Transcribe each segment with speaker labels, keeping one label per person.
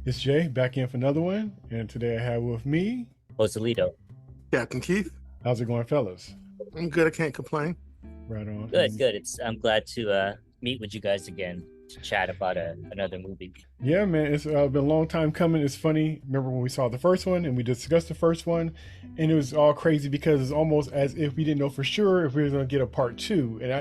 Speaker 1: It's Jay back in for another one, and today I have with me.
Speaker 2: Joselito.
Speaker 3: Captain Keith.
Speaker 1: How's it going, fellas?
Speaker 3: I'm good. I can't complain.
Speaker 1: Right on.
Speaker 2: Good, good. I'm glad to meet with you guys again to chat about another movie.
Speaker 1: Yeah, man, it's been a long time coming. It's funny. Remember when we saw the first one and we discussed the first one, and it was all crazy because it's almost as if we didn't know for sure if we were going to get a part two. And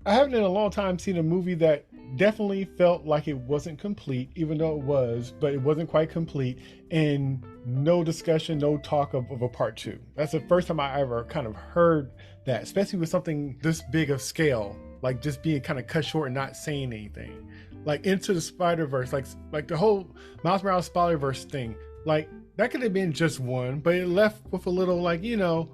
Speaker 1: I haven't in a long time seen a movie that definitely felt like it wasn't complete, even though it was, but it wasn't quite complete, and no discussion, no talk of a part two. That's the first time I ever kind of heard that, especially with something this big of scale, like just being kind of cut short and not saying anything. Like Into the Spider-Verse, like the whole Miles Morales Spider-Verse thing, like that could have been just one, but it left with a little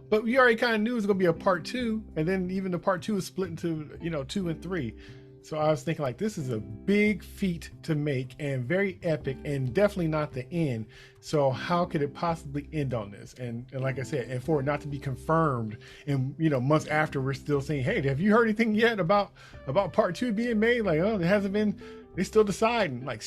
Speaker 1: but we already kind of knew it was going to be a part two, and then even the part two is split into, 2 and 3. So I was thinking, like, this is a big feat to make and very epic and definitely not the end. So how could it possibly end on this? And like I said, and for it not to be confirmed, and months after, we're still saying, hey, have you heard anything yet about part two being made? Like, oh, it hasn't been. They're still deciding. Like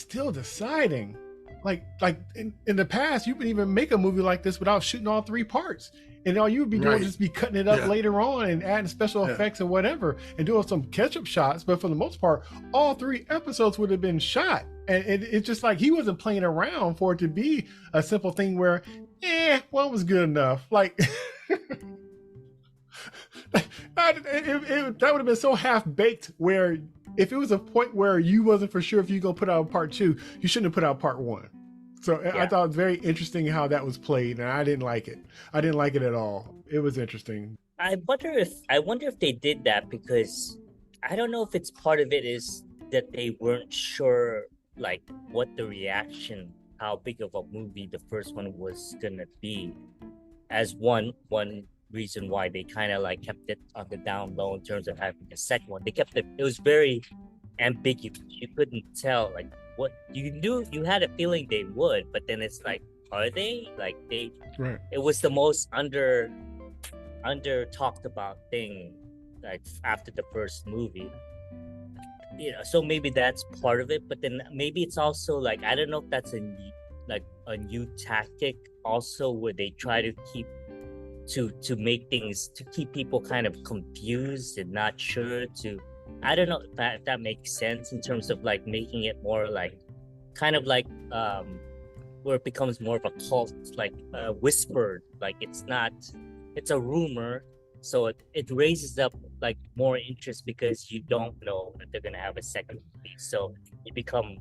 Speaker 1: in the past, you could even make a movie like this without shooting all 3 parts. And all you would be doing is just be cutting it up later on and adding special effects and whatever and doing some catch-up shots. But for the most part, all 3 episodes would have been shot. And it's just like he wasn't playing around for it to be a simple thing where, one was good enough. Like, that would have been so half-baked where if it was a point where you wasn't for sure if you're going to put out part 2, you shouldn't have put out part 1. So I thought it was very interesting how that was played, and I didn't like it. I didn't like it at all. It was interesting.
Speaker 2: I wonder if they did that because I don't know if it's part of it is that they weren't sure like what the reaction, how big of a movie the first one was gonna be, as one reason why they kind of like kept it on the down low in terms of having a second one. They kept it. It was very ambiguous. You couldn't tell like what you knew. You had a feeling they would, but then it's like, are they like they?
Speaker 1: Right.
Speaker 2: It was the most under talked about thing, like after the first movie. So maybe that's part of it. But then maybe it's also like I don't know if that's a new tactic also where they try to keep to make things to keep people kind of confused and not sure to. I don't know if that makes sense in terms of like making it more like kind of like where it becomes more of a cult, like whispered, like it's a rumor, so it raises up like more interest because you don't know that they're gonna have a second movie, so you become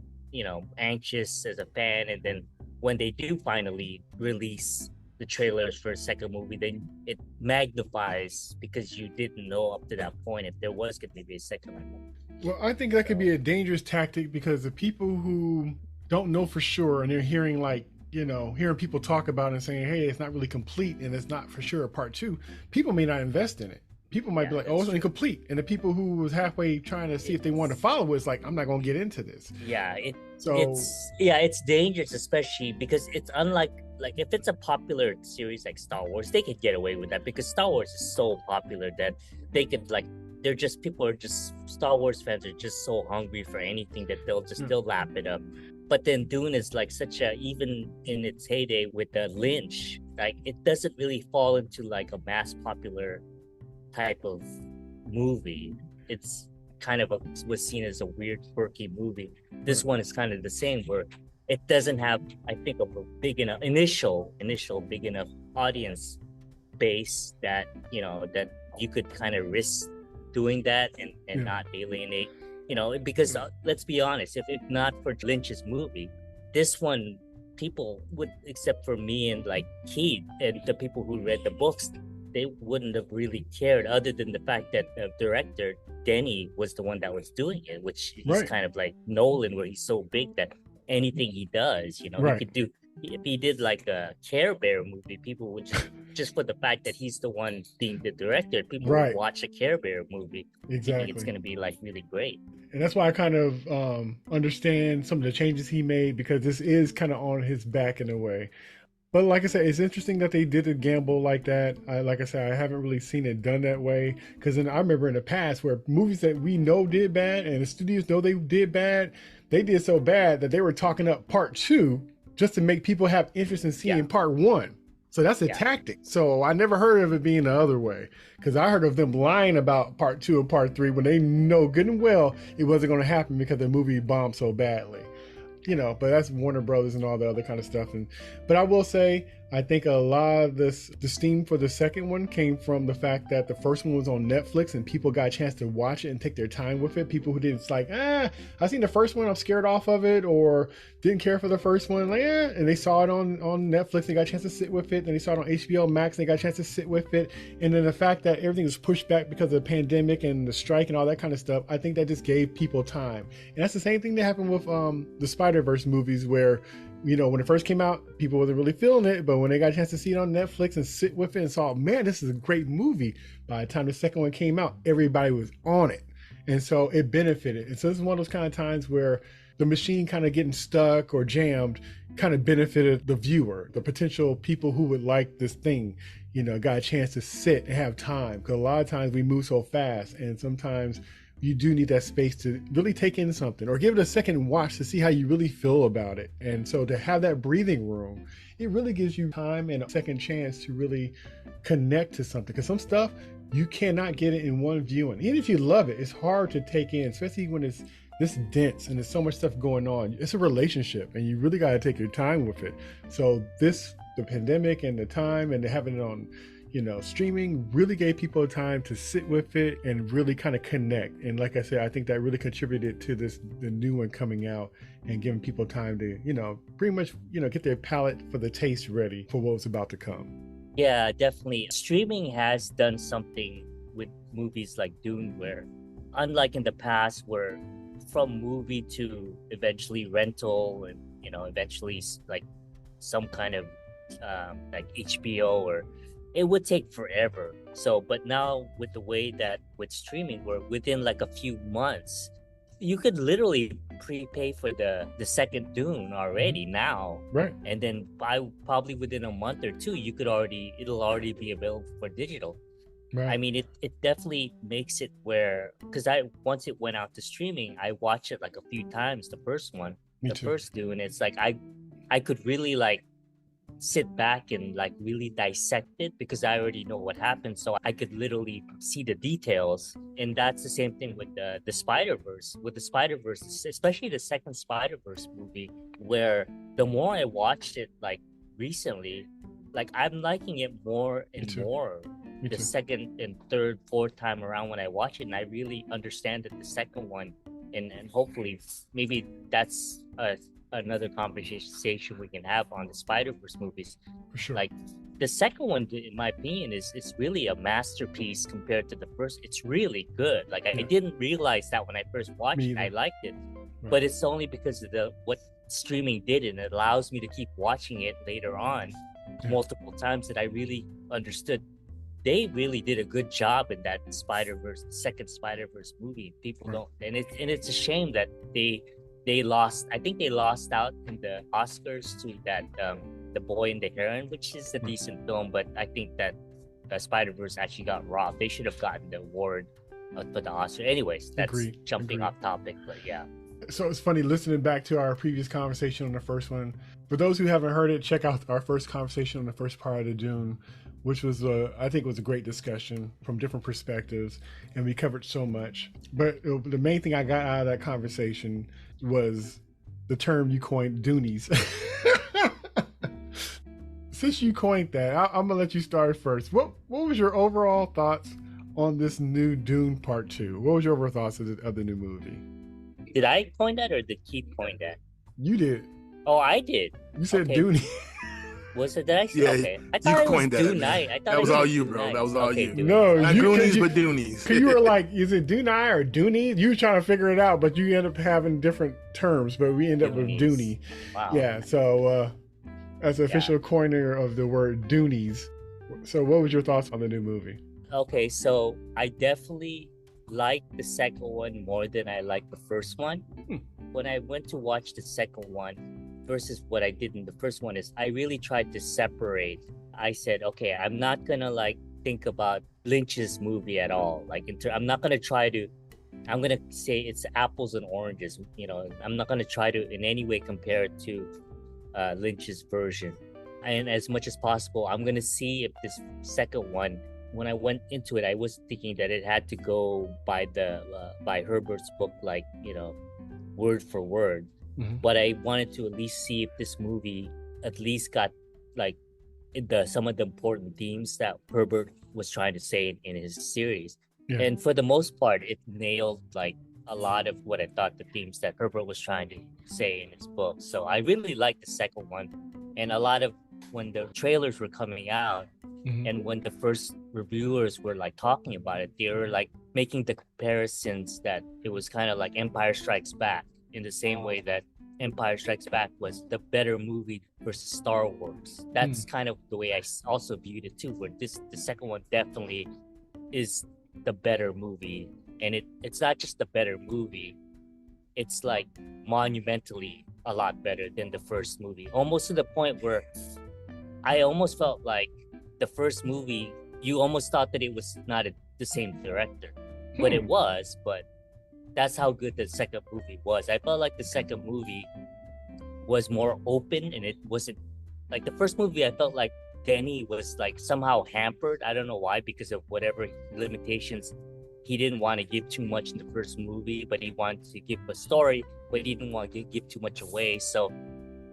Speaker 2: anxious as a fan, and then when they do finally release the trailers for a second movie, then it magnifies because you didn't know up to that point if there was going to be a second one.
Speaker 1: Well, I think that could be a dangerous tactic because the people who don't know for sure and they're hearing hearing people talk about it and saying, hey, it's not really complete and it's not for sure a part 2, people may not invest in it. People might be like, oh, it's incomplete. And the people who was halfway trying to see if they wanted to follow it's like, I'm not going to get into this.
Speaker 2: Yeah, it's dangerous, especially because it's unlike, like if it's a popular series like Star Wars, they could get away with that because Star Wars is so popular that they could Star Wars fans are just so hungry for anything that they'll just still lap it up. But then Dune is like even in its heyday with the Lynch, like it doesn't really fall into like a mass popular type of movie. It's kind of was seen as a weird quirky movie. This one is kind of the same where it doesn't have, I think, a big enough initial big enough audience base that that you could kind of risk doing that and not alienate, because let's be honest, if not for Lynch's movie, this one people would, except for me and like Keith and the people who read the books, they wouldn't have really cared, other than the fact that the director Denny was the one that was doing it, which is kind of like Nolan, where he's so big that anything he does, he could do. If he did like a Care Bear movie, people would just for the fact that he's the one being the director, people would watch a Care Bear movie thinking it's going to be like really great.
Speaker 1: And that's why I kind of understand some of the changes he made, because this is kind of on his back in a way. But like I said, it's interesting that they did a gamble like that. Like I said, I haven't really seen it done that way. Because I remember in the past where movies that we know did bad and the studios know they did bad, they did so bad that they were talking up part 2 just to make people have interest in seeing
Speaker 2: Yeah.
Speaker 1: part one. So that's a
Speaker 2: Yeah.
Speaker 1: tactic. So I never heard of it being the other way, because I heard of them lying about part two or part three when they know good and well it wasn't going to happen because the movie bombed so badly. But that's Warner Brothers and all the other kind of stuff. But I will say, I think a lot of the steam for the second one came from the fact that the first one was on Netflix and people got a chance to watch it and take their time with it. People who didn't, it's like, I seen the first one, I'm scared off of it, or didn't care for the first one, like, and they saw it on Netflix, they got a chance to sit with it. Then they saw it on HBO Max, they got a chance to sit with it. And then the fact that everything was pushed back because of the pandemic and the strike and all that kind of stuff, I think that just gave people time. And that's the same thing that happened with the Spider-Verse movies, where when it first came out, people wasn't really feeling it, but when they got a chance to see it on Netflix and sit with it and saw, man, this is a great movie, by the time the second one came out, everybody was on it. And so it benefited. And so this is one of those kind of times where the machine kind of getting stuck or jammed kind of benefited the viewer, the potential people who would like this thing, got a chance to sit and have time. Because a lot of times we move so fast, and sometimes you do need that space to really take in something or give it a second watch to see how you really feel about it. And so to have that breathing room, it really gives you time and a second chance to really connect to something. Because some stuff, you cannot get it in one viewing. Even if you love it, it's hard to take in, especially when it's this dense and there's so much stuff going on. It's a relationship and you really got to take your time with it. So the pandemic and the time and having it on streaming really gave people time to sit with it and really kind of connect. And like I said, I think that really contributed to the new one coming out and giving people time to, pretty much, get their palate for the taste ready for what was about to come.
Speaker 2: Yeah, definitely. Streaming has done something with movies like Dune, where unlike in the past, where from movie to eventually rental and, eventually like some kind of like HBO, or it would take forever. So, but now with the way that with streaming, where within like a few months, you could literally prepay for the second Dune already now.
Speaker 1: Right.
Speaker 2: And then probably within a month or two, it'll already be available for digital.
Speaker 1: Right.
Speaker 2: I mean, it definitely makes it where, because once it went out to streaming, I watched it like a few times, the first one, first Dune. It's like I could really like sit back and like really dissect it, because I already know what happened, so I could literally see the details. And that's the same thing with the Spider-Verse. With the Spider-Verse, especially the second Spider-Verse movie, where the more I watched it like recently, like I'm liking it more and more the second and third, fourth time around when I watch it, and I really understand that the second one, and hopefully maybe that's another conversation we can have on the Spider-Verse movies.
Speaker 1: For sure.
Speaker 2: Like the second one, in my opinion, is really a masterpiece compared to the first. It's really good. Like I didn't realize that when I first watched it. I liked it, but it's only because of what streaming did, and it allows me to keep watching it later on multiple times, that I really understood. They really did a good job in that Spider-Verse, second Spider-Verse movie. People don't, and it's a shame that they lost. I think they lost out in the Oscars to that The Boy and the Heron, which is a decent film, but I think that Spider-Verse actually got robbed. They should have gotten the award for the Oscar. Anyways, that's jumping off topic, but yeah.
Speaker 1: So it's funny listening back to our previous conversation on the first one. For those who haven't heard it, check out our first conversation on the first part of the Dune, which was I think was a great discussion from different perspectives, and we covered so much. But the main thing I got out of that conversation was the term you coined, Doonies. Since you coined that, I'm gonna let you start first. What was your overall thoughts on this new Dune Part 2? What was your overall thoughts of the new movie?
Speaker 2: Did I coin that, or did Keith coin that?
Speaker 1: You did.
Speaker 2: Oh, I did.
Speaker 1: You said Dooney.
Speaker 2: Was it? Did I say?
Speaker 3: Yeah,
Speaker 2: okay. I thought it was Dune Night. I thought
Speaker 3: that was all you, bro. That was all you.
Speaker 1: No,
Speaker 3: not Goonies, but Doonies.
Speaker 1: Because you were like, is it Dunai or Dooney? You were trying to figure it out, but you end up having different terms. But we end up with Dooney.
Speaker 2: Wow.
Speaker 1: Yeah. So as the official coiner of the word Doonies. So what was your thoughts on the new movie?
Speaker 2: Okay, so I definitely like the second one more than I like the first one. When I went to watch the second one versus what I did in the first one, is I really tried to separate. I said, okay, I'm not gonna like think about Lynch's movie at all. Like I'm not gonna try to. I'm gonna say it's apples and oranges. I'm not gonna try to in any way compare it to Lynch's version. And as much as possible, I'm gonna see if this second one. When I went into it, I was thinking that it had to go by the by Herbert's book, like word for word.
Speaker 1: Mm-hmm.
Speaker 2: But I wanted to at least see if this movie at least got like some of the important themes that Herbert was trying to say in his series.
Speaker 1: Yeah.
Speaker 2: And for the most part, it nailed like a lot of what I thought the themes that Herbert was trying to say in his book. So I really liked the second one. And a lot of when the trailers were coming out,
Speaker 1: Mm-hmm.
Speaker 2: and when the first reviewers were like talking about it, they were like making the comparisons that it was kind of like Empire Strikes Back, in the same way that Empire Strikes Back was the better movie versus Star Wars. That's kind of the way I also viewed it too, where the second one definitely is the better movie. And it's not just the better movie, it's like monumentally a lot better than the first movie, almost to the point where I almost felt like the first movie, you almost thought that it was not the same director, but it was. But that's how good the second movie was. I felt like the second movie was more open, and it wasn't like the first movie. I felt like Denny was like somehow hampered. I don't know why, because of whatever limitations. He didn't want to give too much in the first movie, but he wanted to give a story, but he didn't want to give too much away. So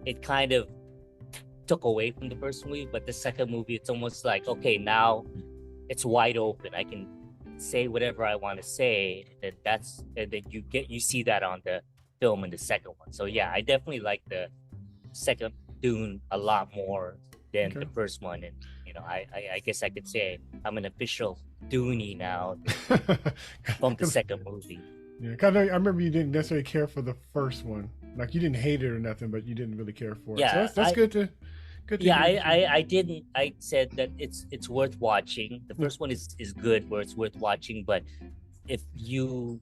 Speaker 2: it kind of took away from the first movie. But the second movie, it's almost like, okay, now it's wide open. I can say whatever I want to say, and then you see that on the film in the second one. So yeah, I definitely like the second Dune a lot more than the first one. And I guess I could say I'm an official Dooney now from the second movie.
Speaker 1: Yeah, cause I remember you didn't necessarily care for the first one. Like you didn't hate it or nothing, but you didn't really care for it.
Speaker 2: Yeah,
Speaker 1: so that's good to.
Speaker 2: Yeah, I didn't. I said that it's worth watching. The first one is good, where it's worth watching. But if you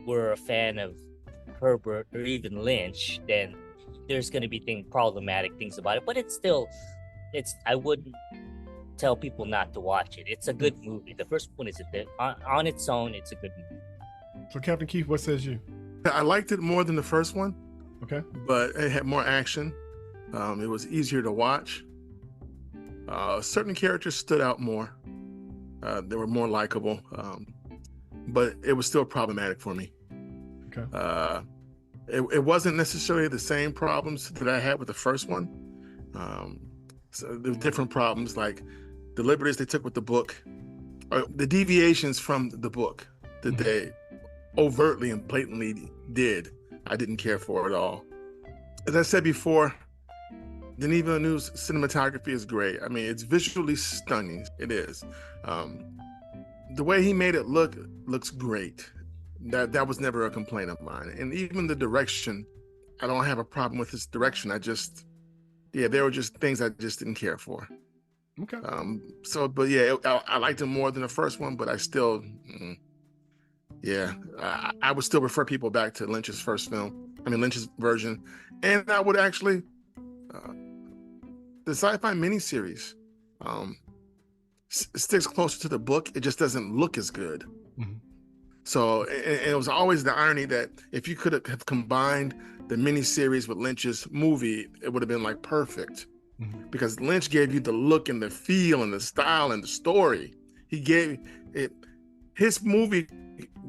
Speaker 2: were a fan of Herbert or even Lynch, then there's going to be problematic things about it. But I wouldn't tell people not to watch it. It's a good movie. The first one is on its own. It's a good movie.
Speaker 1: So Captain Keith, what says you?
Speaker 3: I liked it more than the first one.
Speaker 1: Okay.
Speaker 3: But it had more action. It was easier to watch. Certain characters stood out more. They were more likable. But it was still problematic for me.
Speaker 1: Okay.
Speaker 3: It wasn't necessarily the same problems that I had with the first one. So there were different problems, like the liberties they took with the book, or the deviations from the book that they overtly and blatantly did. I didn't care for at all. As I said before, Denis Villeneuve's cinematography is great. I mean, it's visually stunning. It is. The way he made it looks great. That was never a complaint of mine. And even the direction, I don't have a problem with his direction. There were just things I just didn't care for.
Speaker 1: Okay.
Speaker 3: But yeah, I liked him more than the first one, but I still, I would still refer people back to Lynch's version. And I would actually, the sci-fi miniseries sticks closer to the book. It just doesn't look as good.
Speaker 1: Mm-hmm.
Speaker 3: So and it was always the irony that if you could have combined the miniseries with Lynch's movie, it would have been like perfect. Mm-hmm. Because Lynch gave you the look and the feel and the style and the story. He gave it. His movie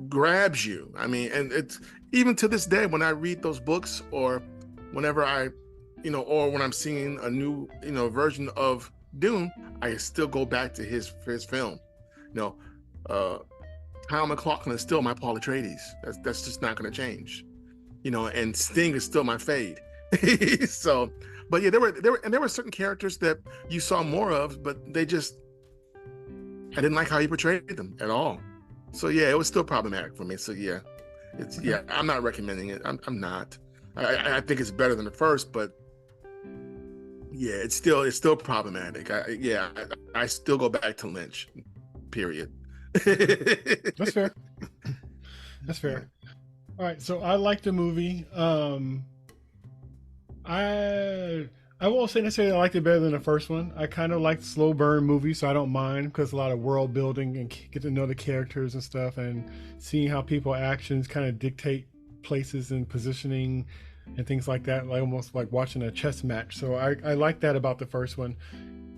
Speaker 3: grabs you. I mean, and it's even to this day when I read those books, or whenever or when I'm seeing a new, version of Dune, I still go back to his film. Kyle MacLachlan is still my Paul Atreides. That's just not going to change. And Sting is still my fade. So, but yeah, there were certain characters that you saw more of, but I didn't like how he portrayed them at all. So yeah, it was still problematic for me. So yeah, I'm not recommending it. I'm not. I think it's better than the first, but yeah, it's still problematic. I still go back to Lynch. Period.
Speaker 1: That's fair. That's fair. All right, so I like the movie. I won't say necessarily I liked it better than the first one. I kind of like slow burn movies, so I don't mind, because a lot of world building and get to know the characters and stuff, and seeing how people actions kind of dictate places and positioning and things like that, like almost like watching a chess match. So I like that about the first one.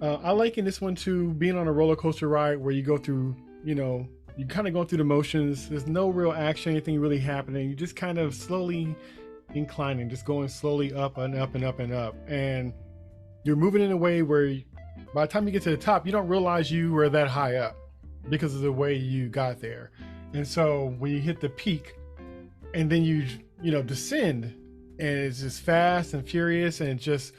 Speaker 1: I like in this one too, being on a roller coaster ride where you go through, you kind of go through the motions. There's no real action, anything really happening. You just kind of slowly inclining, just going slowly up and up and up and up. And you're moving in a way where by the time you get to the top, you don't realize you were that high up because of the way you got there. And so when you hit the peak and then you descend, and it's just fast and furious, and just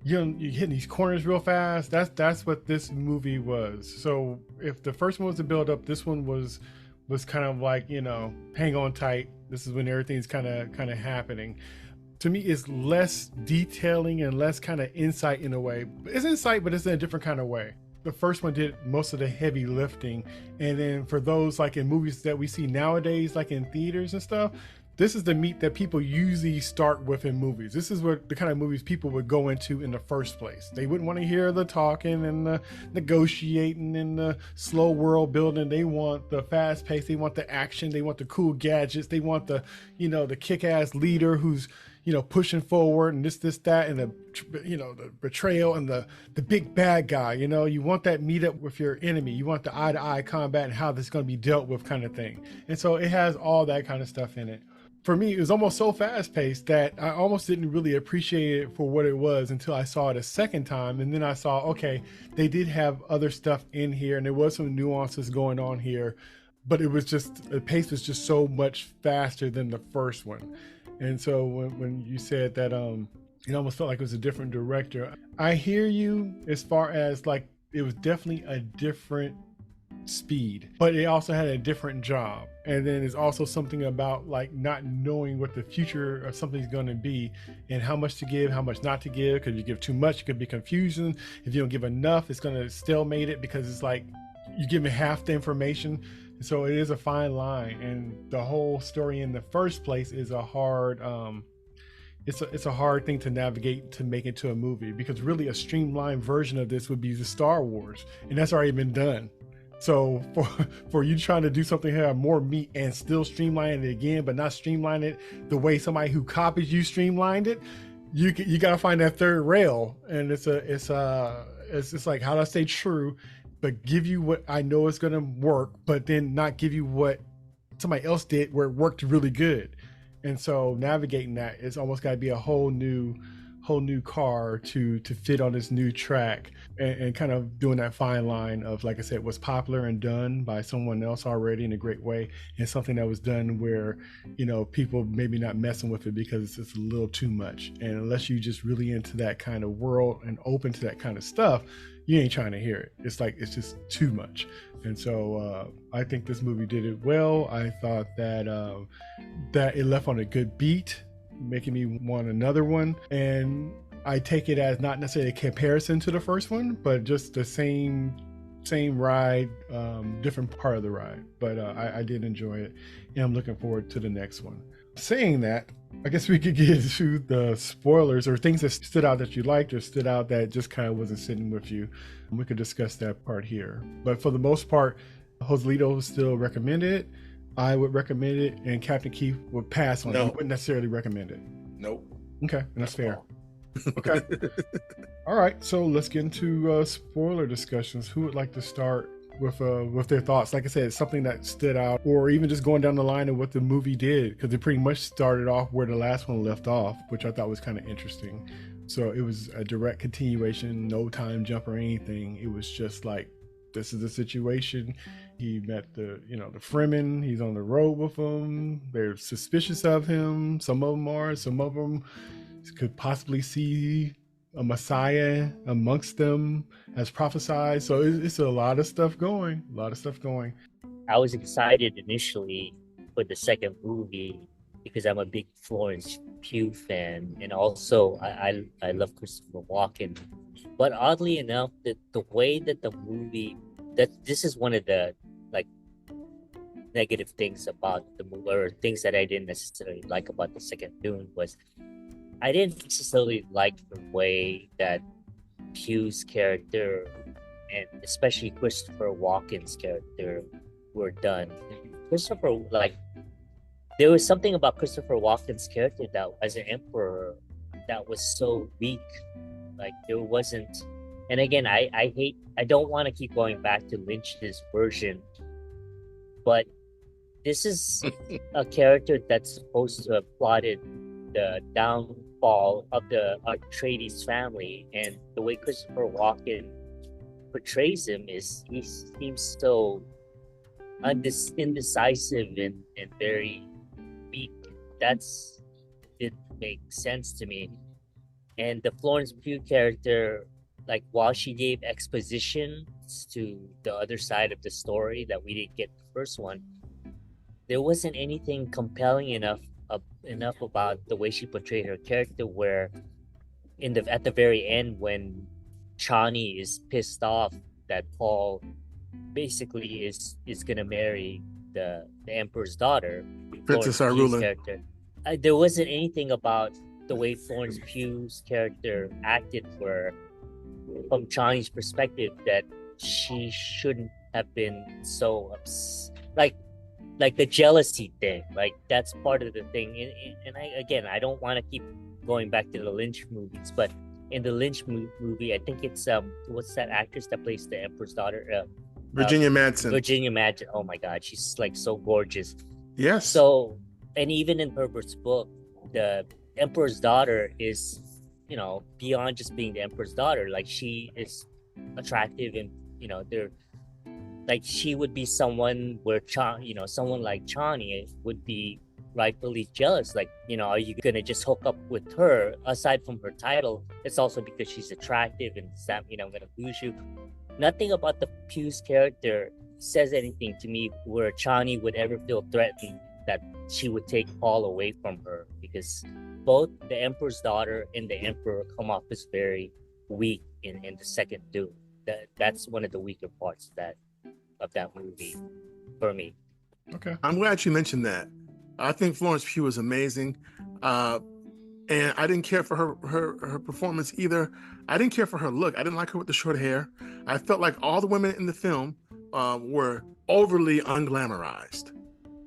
Speaker 1: you're hitting these corners real fast. That's what this movie was. So if the first one was the build up, this one was kind of like, hang on tight. This is when everything's kind of happening. To me, it's less detailing and less kind of insight in a way. It's insight, but it's in a different kind of way. The first one did most of the heavy lifting. And then for those like in movies that we see nowadays, like in theaters and stuff, this is the meat that people usually start with in movies. This is what the kind of movies people would go into in the first place. They wouldn't want to hear the talking and the negotiating and the slow world building. They want the fast pace. They want the action. They want the cool gadgets. They want the, the kick-ass leader who's, pushing forward and this, that, and the betrayal and the big bad guy. You want that meet up with your enemy. You want the eye-to-eye combat and how this is going to be dealt with kind of thing. And so it has all that kind of stuff in it. For me, it was almost so fast-paced that I almost didn't really appreciate it for what it was until I saw it a second time. And then I saw, okay, they did have other stuff in here and there was some nuances going on here, but it was just, the pace was just so much faster than the first one. And so when you said that it almost felt like it was a different director, I hear you as far as like it was definitely a different speed, but it also had a different job. And then there's also something about like not knowing what the future of something's going to be and how much to give, how much not to give. Because if you give too much, it could be confusion. If you don't give enough, it's going to stalemate it because it's like you give me half the information. So it is a fine line, and the whole story in the first place is a hard it's a hard thing to navigate to make into a movie, because really a streamlined version of this would be the Star Wars, and that's already been done. So for you trying to do something here, more meat and still streamline it again, but not streamline it the way somebody who copies you streamlined it, you got to find that third rail, and it's like, how do I stay true but give you what I know is going to work, but then not give you what somebody else did where it worked really good. And so navigating that, it's almost got to be a whole new car to fit on this new track, and kind of doing that fine line of, like I said, what's popular and done by someone else already in a great way, and something that was done where, people maybe not messing with it because it's a little too much. And unless you just really into that kind of world and open to that kind of stuff, you ain't trying to hear it. It's like, it's just too much. And so I think this movie did it well. I thought that that it left on a good beat, making me want another one. And I take it as not necessarily a comparison to the first one, but just the same ride, different part of the ride. But I did enjoy it, and I'm looking forward to the next one. Saying that, I guess we could get into the spoilers or things that stood out that you liked or stood out that just kind of wasn't sitting with you. We could discuss that part here. But for the most part, Joselito still recommended it. I would recommend it, and Captain Keith would pass on it. He wouldn't necessarily recommend it.
Speaker 3: Nope.
Speaker 1: Okay, and that's fair. Okay. All right, so let's get into spoiler discussions. Who would like to start with their thoughts? Like I said, it's something that stood out, or even just going down the line of what the movie did, because it pretty much started off where the last one left off, which I thought was kind of interesting. So it was a direct continuation, no time jump or anything. It was just like, this is the situation. He met the Fremen. He's on the road with them. They're suspicious of him. Some of them are. Some of them could possibly see a Messiah amongst them as prophesied. So it's a lot of stuff going.
Speaker 2: I was excited initially for the second movie because I'm a big Florence Pugh fan, and also I love Christopher Walken. But oddly enough, the way that the movie, that this is one of the like negative things about the movie, or things that I didn't necessarily like about the second Dune, was I didn't necessarily like the way that Pugh's character and especially Christopher Walken's character were done. Christopher, like, There was something about Christopher Walken's character that, as an emperor, that was so weak. Like there wasn't. And again, I don't want to keep going back to Lynch's version, but this is a character that's supposed to have plotted the downfall of the Atreides family, and the way Christopher Walken portrays him is he seems so indecisive and very weak. That's didn't make sense to me. And the Florence Pugh character, like while she gave exposition to the other side of the story that we didn't get the first one, there wasn't anything compelling enough about the way she portrayed her character. Where at the very end, when Chani is pissed off that Paul basically is gonna marry the emperor's daughter,
Speaker 3: Princess
Speaker 2: Florence Pugh's
Speaker 3: Irulan.
Speaker 2: character, there wasn't anything about the way Florence Pugh's character acted where, from Chani's perspective, that she shouldn't have been so like the jealousy thing. Like that's part of the thing. And I don't want to keep going back to the Lynch movies, but in the Lynch movie, I think it's what's that actress that plays the emperor's daughter?
Speaker 3: Virginia Madsen.
Speaker 2: Virginia Madsen. Oh my God, she's like so gorgeous.
Speaker 3: Yes.
Speaker 2: So, and even in Herbert's book, the emperor's daughter is, beyond just being the emperor's daughter. Like she is attractive, and they're like she would be someone where someone like Chani would be rightfully jealous. Like, are you gonna just hook up with her? Aside from her title, it's also because she's attractive, and I'm gonna lose you. Nothing about the Pugh's character says anything to me where Chani would ever feel threatened that she would take Paul away from her, because both the emperor's daughter and the emperor come off as very weak in the second Dune. That's one of the weaker parts of that movie for me.
Speaker 1: Okay.
Speaker 3: I'm glad you mentioned that. I think Florence Pugh was amazing. And I didn't care for her performance either. I didn't care for her look. I didn't like her with the short hair. I felt like all the women in the film were overly unglamorized.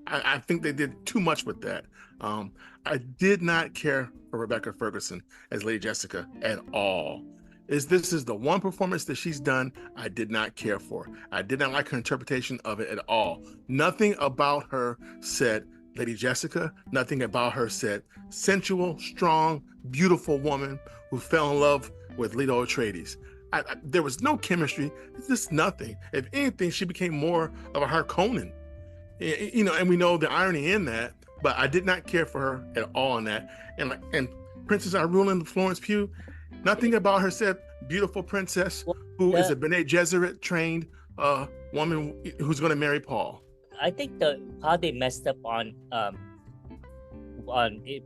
Speaker 3: I think they did too much with that. I did not care for Rebecca Ferguson as Lady Jessica at all. This is the one performance that she's done I did not care for. I did not like her interpretation of it at all. Nothing about her said Lady Jessica. Nothing about her said sensual, strong, beautiful woman who fell in love with Leto Atreides. There was no chemistry. Just nothing. If anything, she became more of a Harkonnen. And we know the irony in that, but I did not care for her at all in that. And Princess Irulan, Florence Pugh, nothing about her said beautiful princess who is a Bene Gesserit trained woman who's going to marry Paul.
Speaker 2: I think how they messed up on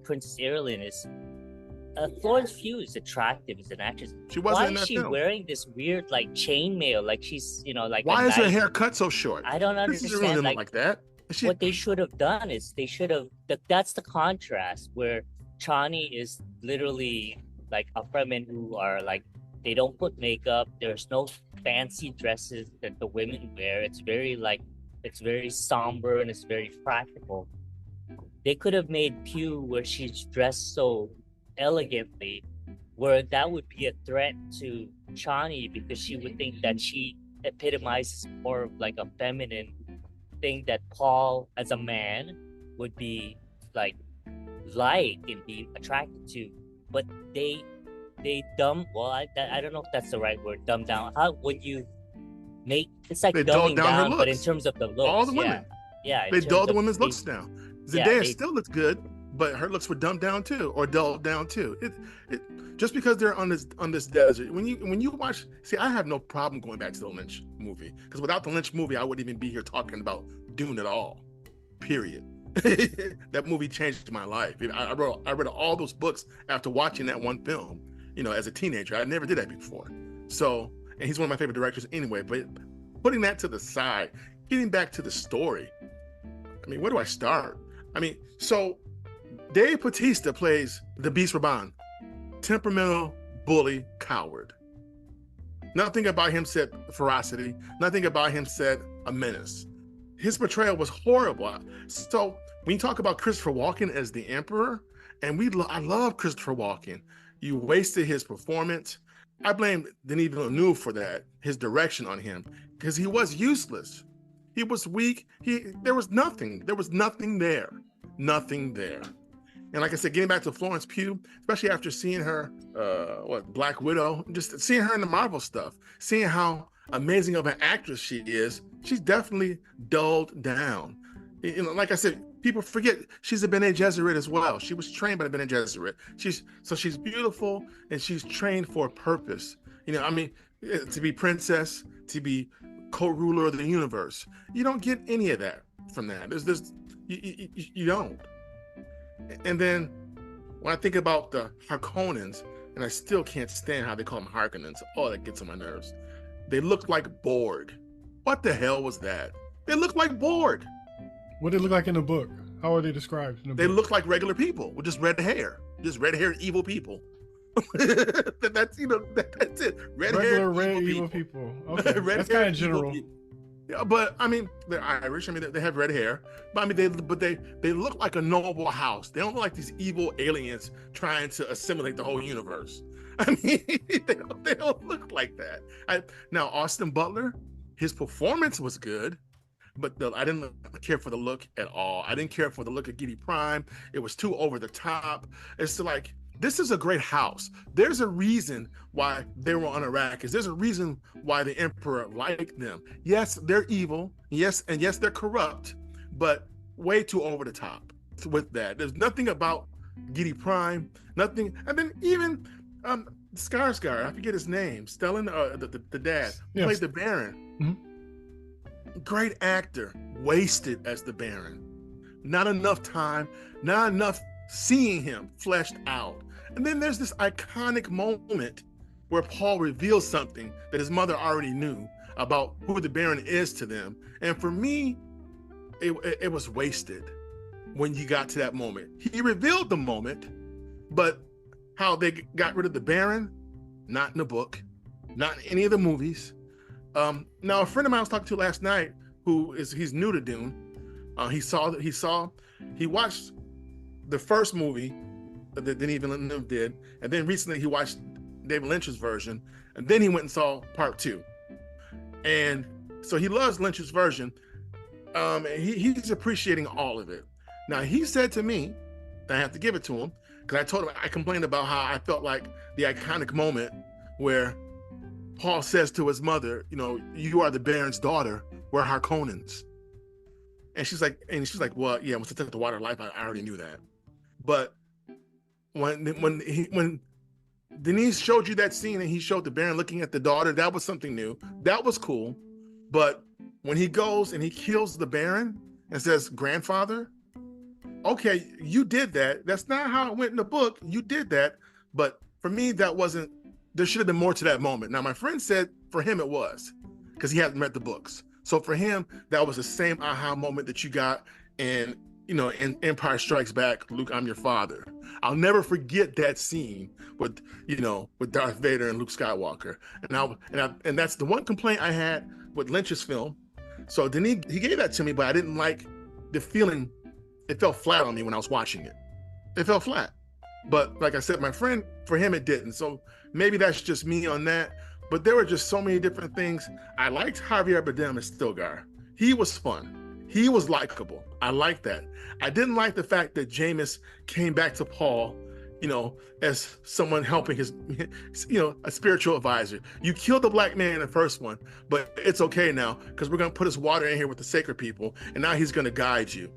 Speaker 2: Princess Irulan is Florence Pugh is attractive as an actress.
Speaker 3: She wasn't in that
Speaker 2: Why is she
Speaker 3: film.
Speaker 2: wearing this weird like chainmail? Like she's
Speaker 3: Why is her hair cut so short?
Speaker 2: I don't
Speaker 3: Princess Irulan
Speaker 2: understand.
Speaker 3: didn't look like that.
Speaker 2: What they should have done is that's the contrast where Chani is literally like a women who are like, they don't put makeup. There's no fancy dresses that the women wear. It's very somber and it's very practical. They could have made Pugh where she's dressed so elegantly, where that would be a threat to Chani, because she would think that she epitomizes more of like a feminine thing that Paul, as a man, would be like and be attracted to. But they dumb. Well, I don't know if that's the right word. Dumb down. How would you make? It's like
Speaker 3: They
Speaker 2: dumbing
Speaker 3: dulled down her
Speaker 2: down, but in
Speaker 3: looks.
Speaker 2: terms of the looks,
Speaker 3: All the women.
Speaker 2: yeah.
Speaker 3: They dulled the women's looks down. Zendaya
Speaker 2: they-
Speaker 3: still looks good, but her looks were dumbed down too, or dulled down too. It just because they're on this desert. When you watch, see, I have no problem going back to the Lynch movie, because without the Lynch movie, I wouldn't even be here talking about Dune at all. Period. That movie changed my life. I read all those books after watching that one film. As a teenager, I never did that before. So, and he's one of my favorite directors anyway. But putting that to the side, getting back to the story. I mean, where do I start? So Dave Bautista plays the Beast Raban, temperamental, bully, coward. Nothing about him said ferocity. Nothing about him said a menace. His portrayal was horrible. So when you talk about Christopher Walken as the Emperor, and I love Christopher Walken. You wasted his performance. I blame Denis Villeneuve for that, his direction on him, because he was useless. He was weak. There was nothing. There was nothing there. Nothing there. And like I said, getting back to Florence Pugh, especially after seeing her, Black Widow, just seeing her in the Marvel stuff, seeing how amazing of an actress she is, she's definitely dulled down. You know, like I said, people forget she's a Bene Gesserit as well. She was trained by the Bene Gesserit. She's beautiful and she's trained for a purpose. You know, I mean, to be princess, to be co-ruler of the universe. You don't get any of that from that. You don't. And then when I think about the Harkonnens, and I still can't stand how they call them Harkonnens. Oh, that gets on my nerves. They look like Borg. What the hell was that? They look like Borg.
Speaker 1: What did it look like in the book? How are they described in the
Speaker 3: They
Speaker 1: book?
Speaker 3: look like regular people with just red hair. Just red-haired evil people. That's it.
Speaker 1: Regular red evil people. Okay, that's kind of general.
Speaker 3: Yeah, but I mean, they're Irish. I mean, they have red hair. But I mean, they look like a noble house. They don't look like these evil aliens trying to assimilate the whole universe. I mean, they don't look like that. Now, Austin Butler, his performance was good, but I didn't care for the look at all. I didn't care for the look of Giddy Prime. It was too over the top. It's like, this is a great house. There's a reason why they were on Arrakis. There's a reason why the Emperor liked them. Yes, they're evil. Yes, and yes, they're corrupt, but way too over the top with that. There's nothing about Giddy Prime, nothing. And then even Skarsgård, I forget his name, Stellan, the dad,
Speaker 1: yes,
Speaker 3: played the Baron. Mm-hmm. Great actor, wasted as the Baron. Not enough time, not enough seeing him fleshed out. And then there's this iconic moment where Paul reveals something that his mother already knew about who the Baron is to them. And for me, it was wasted when you got to that moment. He revealed the moment, but how they got rid of the Baron, not in the book, not in any of the movies. Now, a friend of mine I was talking to last night, he's new to Dune. He watched the first movie that Denis Villeneuve did, and then recently he watched David Lynch's version, and then he went and saw part 2. And so he loves Lynch's version. He's appreciating all of it. Now, he said to me, I have to give it to him, because I told him, I complained about how I felt like the iconic moment where Paul says to his mother, you know, you are the Baron's daughter, we're Harkonnens. And she's like, well, yeah, once I took the water of life, I already knew that. But when Denise showed you that scene and he showed the Baron looking at the daughter, that was something new. That was cool. But when he goes and he kills the Baron and says, grandfather, okay, you did that. That's not how it went in the book. You did that. But for me, there should have been more to that moment. Now, my friend said for him it was, because he hadn't read the books. So for him, that was the same aha moment that you got in Empire Strikes Back, Luke, I'm your father. I'll never forget that scene with Darth Vader and Luke Skywalker. And that's the one complaint I had with Lynch's film. So Denis, he gave that to me, but I didn't like the feeling. It felt flat on me when I was watching it. It felt flat. But like I said, my friend, for him, it didn't. So maybe that's just me on that. But there were just so many different things. I liked Javier Bardem as Stilgar. He was fun. He was likable. I liked that. I didn't like the fact that Jameis came back to Paul, as someone helping his, a spiritual advisor. You killed the black man in the first one, but it's okay now because we're going to put his water in here with the sacred people, and now he's going to guide you.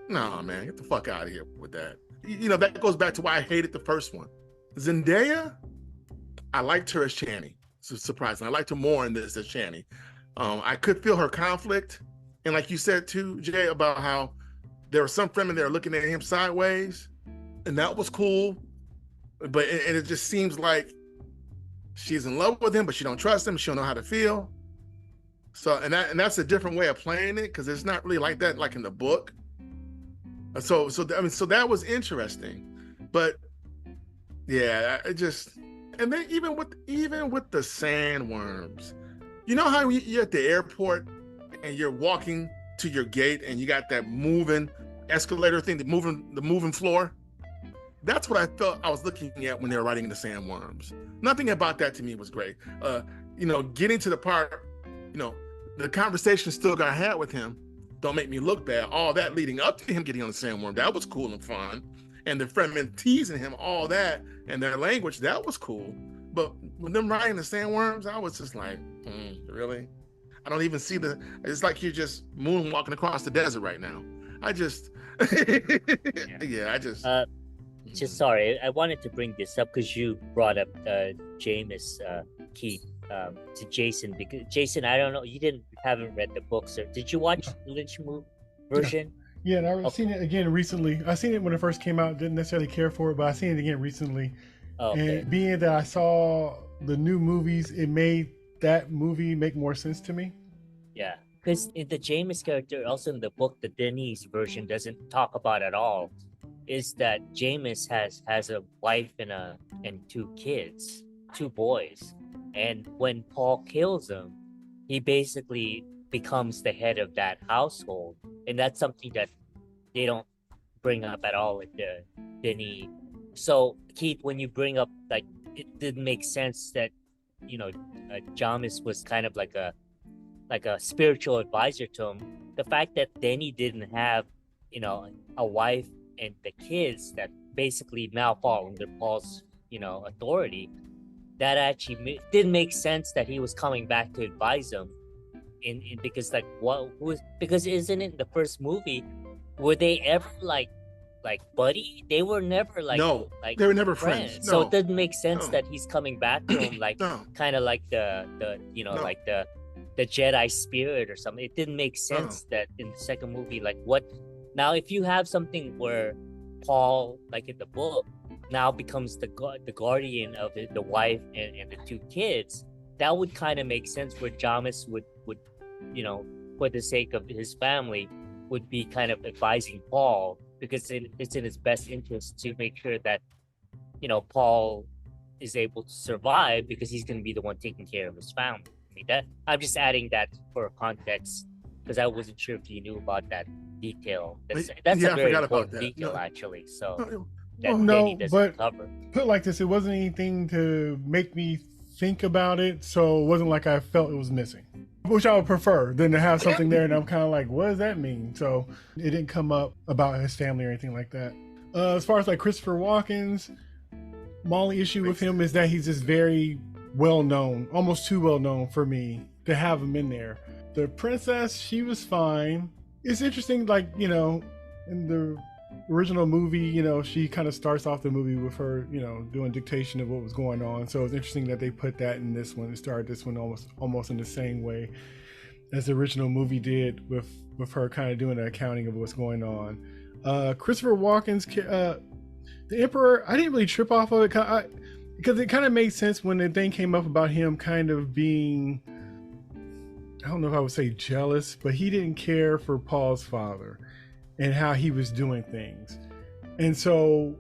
Speaker 3: Nah, man, get the fuck out of here with that. That goes back to why I hated the first one. Zendaya, I liked her as Chani. It's surprising. I liked her more in this as Chani. I could feel her conflict. And like you said too, Jay, about how there were some women that are looking at him sideways, and that was cool. But it just seems like she's in love with him, but she don't trust him. She don't know how to feel. So, and that's a different way of playing it, because it's not really like that, like in the book. So that was interesting. But yeah, and then even with the sandworms, how you're at the airport and you're walking to your gate and you got that moving escalator thing, the moving floor. That's what I thought I was looking at when they were writing the sandworms. Nothing about that to me was great. Getting to the part, the conversation still got had with him. Don't make me look bad. All that leading up to him getting on the sandworm, that was cool and fun. And the Fremen teasing him, all that, and their language, that was cool. But with them riding the sandworms, I was just like, really? I don't even see it's like you're just moonwalking across the desert right now.
Speaker 2: Just sorry, I wanted to bring this up because you brought up Jameis, Keith, to Jason, because Jason, I don't know, haven't read the books, or did you watch the Lynch version?
Speaker 1: Yeah, and I've seen it again recently. I seen it when it first came out, didn't necessarily care for it, but I seen it again recently. Okay. And being that I saw the new movies, it made that movie make more sense to me.
Speaker 2: Yeah, because in the Jameis character, also in the book, the Denise version doesn't talk about at all, is that Jameis has a wife and 2 kids, 2 boys. And when Paul kills him, he basically becomes the head of that household. And that's something that they don't bring up at all with the Denis. So, Keith, when you bring up, like, it didn't make sense that, Jameis was kind of like a spiritual advisor to him. The fact that Denis didn't have, a wife and the kids that basically now fall under Paul's, authority, that actually didn't make sense that he was coming back to advise them. Because because isn't it in the first movie, were they ever like buddy? They were never
Speaker 3: no, they were never friends. No.
Speaker 2: So it doesn't make sense that he's coming back to him kind of like the like the Jedi spirit or something. It didn't make sense that in the second movie, like what now if you have something where Paul, like in the book, now becomes the guardian of the wife and the 2 kids, that would kind of make sense where Jameis would for the sake of his family, would be kind of advising Paul, because it's in his best interest to make sure that Paul is able to survive, because he's going to be the one taking care of his family. I'm just adding that for context, because I wasn't sure if you knew about that detail. That's a very important detail, actually. So
Speaker 1: but
Speaker 2: cover.
Speaker 1: Put like this, it wasn't anything to make me think about it, so it wasn't like I felt it was missing, which I would prefer than to have something there and I'm kind of like, what does that mean? So it didn't come up about his family or anything like that. As far as like Christopher Walken's, my only issue with him is that he's just very well known, almost too well known for me to have him in there. The princess, she was fine. It's interesting, like, in the original movie, she kind of starts off the movie with her, doing dictation of what was going on. So it's interesting that they put that in this one. It started this one almost in the same way as the original movie did, with her kind of doing an accounting of what's going on. Christopher Walken's the Emperor, I didn't really trip off of it because it kind of made sense when the thing came up about him kind of being, I don't know if I would say jealous, but he didn't care for Paul's father and how he was doing things. And so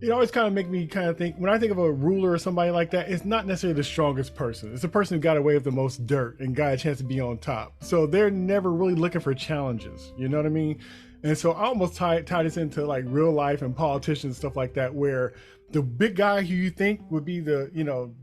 Speaker 1: it always kind of make me kind of think, when I think of a ruler or somebody like that, it's not necessarily the strongest person. It's the person who got away with the most dirt and got a chance to be on top. So they're never really looking for challenges. You know what I mean? And so I almost tie this into like real life and politicians and stuff like that, where the big guy who you think would be that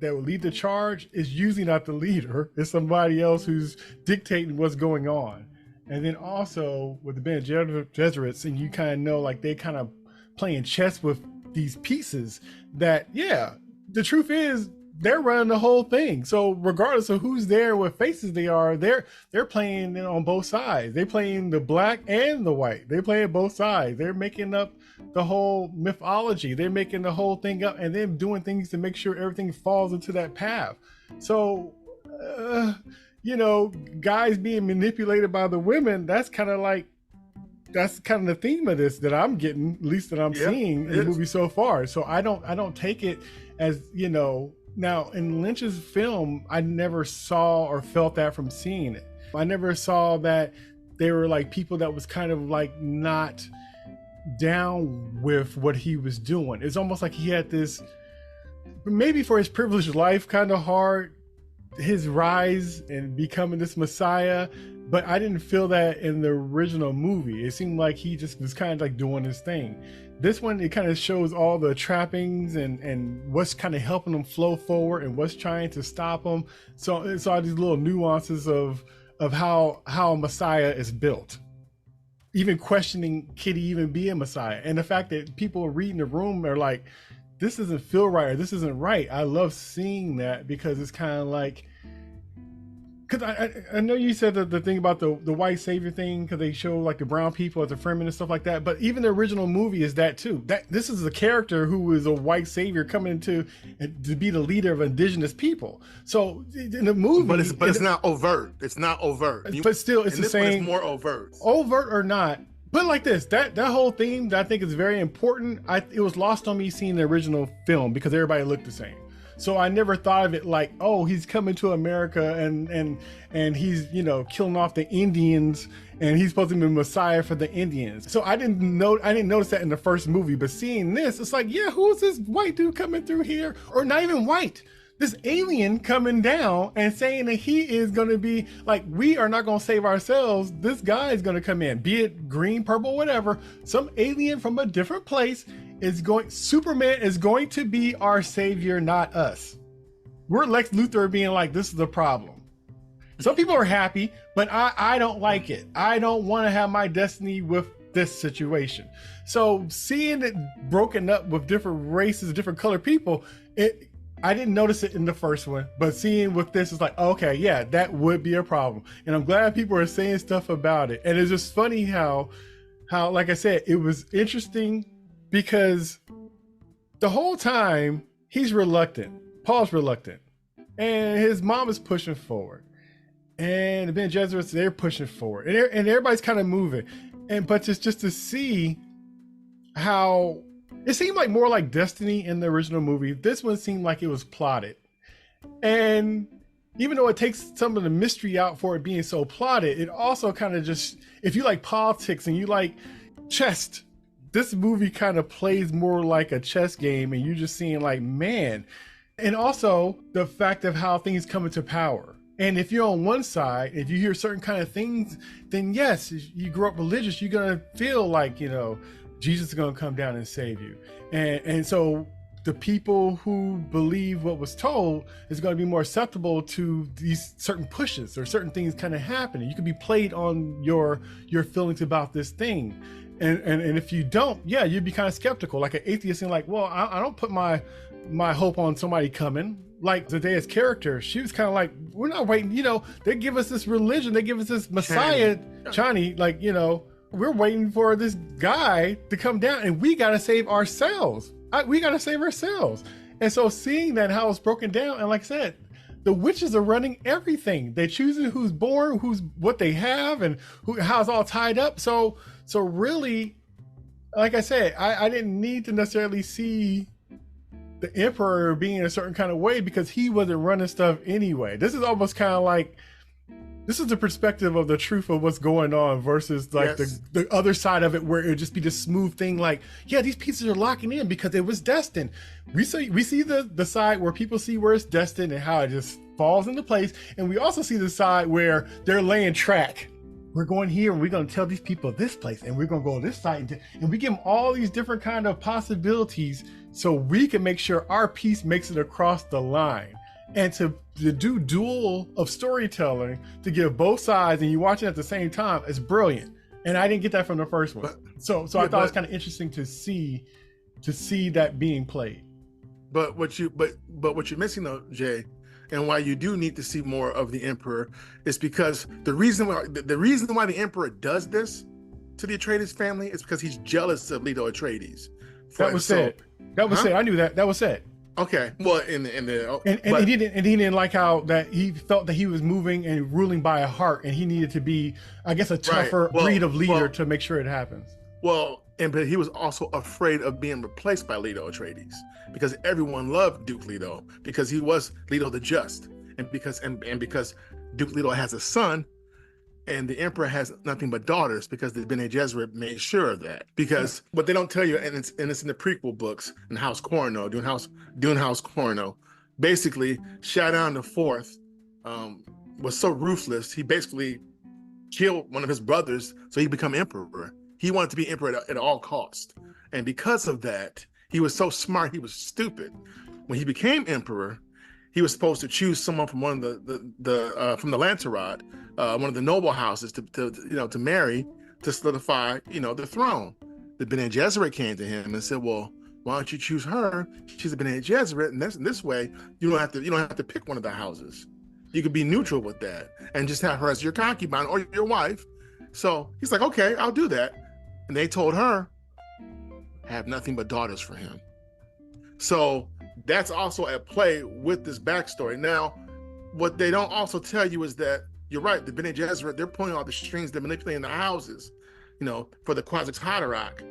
Speaker 1: would lead the charge is usually not the leader. It's somebody else who's dictating what's going on. And then also with the Bene Gesserits, and you kind of know, like, they kind of playing chess with these pieces that, the truth is they're running the whole thing. So regardless of who's there, what faces they are, they're playing on both sides. They're playing the black and the white. They're playing both sides. They're making up the whole mythology. They're making the whole thing up, and they're doing things to make sure everything falls into that path. So, guys being manipulated by the women, that's kind of the theme of this that I'm getting, at least that I'm seeing in the movie so far. So I don't take it as, now in Lynch's film, I never saw or felt that from seeing it. I never saw that they were like people that was kind of like not down with what he was doing. It's almost like he had this, maybe for his privileged life, kind of hard, his rise and becoming this messiah, but I didn't feel that in the original movie. It seemed like he just was kind of like doing his thing. This one, it kind of shows all the trappings and what's kind of helping them flow forward and what's trying to stop them. So it's all these little nuances of how a Messiah is built. Even questioning, could he even be a Messiah? And the fact that people reading the room are like, this doesn't feel right, or this isn't right. I love seeing that, because it's kind of like, because I know you said the thing about the white savior thing, because they show like the brown people as the Fremen and stuff like that. But even the original movie is that too. That this is a character who is a white savior coming to be the leader of indigenous people. So in the movie,
Speaker 3: but it's not overt. It's not overt.
Speaker 1: But still, it's the same.
Speaker 3: It's more overt.
Speaker 1: Overt or not. But like this, that whole theme that I think is very important. It was lost on me seeing the original film because everybody looked the same. So I never thought of it like, oh, he's coming to America and he's, you know, killing off the Indians and he's supposed to be a Messiah for the Indians. So I didn't notice that in the first movie, but seeing this, it's like, yeah, who is this white dude coming through here? Or not even white. This alien coming down and saying that he is going to be like, we are not going to save ourselves. This guy is going to come in, be it green, purple, whatever. Some alien from a different place Superman is going to be our savior, not us. We're Lex Luthor being like, this is the problem. Some people are happy, but I don't like it. I don't want to have my destiny with this situation. So seeing it broken up with different races, different colored people, I didn't notice it in the first one, but seeing with this is like, okay, yeah, that would be a problem. And I'm glad people are saying stuff about it. And it's just funny how like I said, it was interesting because the whole time he's reluctant. Paul's reluctant. And his mom is pushing forward. And the Bene Gesserits, they're pushing forward. And everybody's kind of moving. But just to see how it seemed like more like Destiny in the original movie. This one seemed like it was plotted. And even though it takes some of the mystery out for it being so plotted, it also kind of just, if you like politics and you like chess, this movie kind of plays more like a chess game, and you're just seeing like, man. And also the fact of how things come into power. And if you're on one side, if you hear certain kind of things, then yes, you grow up religious, you're going to feel like, you know, Jesus is going to come down and save you. And so the people who believe what was told is going to be more susceptible to these certain pushes or certain things kind of happening. You could be played on your feelings about this thing. And if you don't, yeah, you'd be kind of skeptical, like an atheist, and like, well, I don't put my hope on somebody coming. Like Zendaya's character, she was kind of like, we're not waiting, you know, they give us this religion, they give us this Messiah, Chani, like, you know, we're waiting for this guy to come down and we got to save ourselves. We got to save ourselves. And so seeing that, how it's broken down, and like I said, the witches are running everything. They choosing who's born, what they have, and how it's all tied up. So really, like I said, I didn't need to necessarily see the emperor being a certain kind of way because he wasn't running stuff anyway. This is almost kind of like, this is the perspective of the truth of what's going on versus like the other side of it, where it would just be this smooth thing like, yeah, these pieces are locking in because it was destined. We see the side where people see where it's destined and how it just falls into place. And we also see the side where they're laying track. We're going here and we're going to tell these people this place and we're going to go this side. And we give them all these different kind of possibilities so we can make sure our piece makes it across the line. And to do dual of storytelling, to give both sides and you watch it at the same time, is brilliant. And I didn't get that from the first one. So I thought it was kind of interesting to see that being played.
Speaker 3: But what you're missing though, Jay, and why you do need to see more of the Emperor is because the reason why the Emperor does this to the Atreides family is because he's jealous of Leto Atreides.
Speaker 1: That was said. I knew that. That was said.
Speaker 3: Okay. Well, he didn't like how that he felt that he was moving and ruling by a heart, and he needed to be, I guess, a tougher breed of leader to make sure it happens. Well, but he was also afraid of being replaced by Leto Atreides because everyone loved Duke Leto because he was Leto the Just, and because Duke Leto has a son, and the Emperor has nothing but daughters because the Bene Gesserit made sure of that. Because what they don't tell you, and it's in the prequel books in House Corno, Dune House Corno, basically Shaddam the Fourth was so ruthless. He basically killed one of his brothers so he become emperor. He wanted to be emperor at all cost. And because of that, he was so smart, he was stupid. When he became emperor, he was supposed to choose someone from one of from the Lancerot, one of the noble houses to marry, to solidify, the throne. The Bene Gesserit came to him and said, well, why don't you choose her? She's a Bene Gesserit, and this way you don't have to pick one of the houses. You could be neutral with that and just have her as your concubine or your wife. So he's like, okay, I'll do that. And they told her, have nothing but daughters for him. So that's also at play with this backstory. Now, what they don't also tell you is that you're right, the Bene Gesserit, they're pulling all the strings, they're manipulating the houses, for the Quasix Haderach.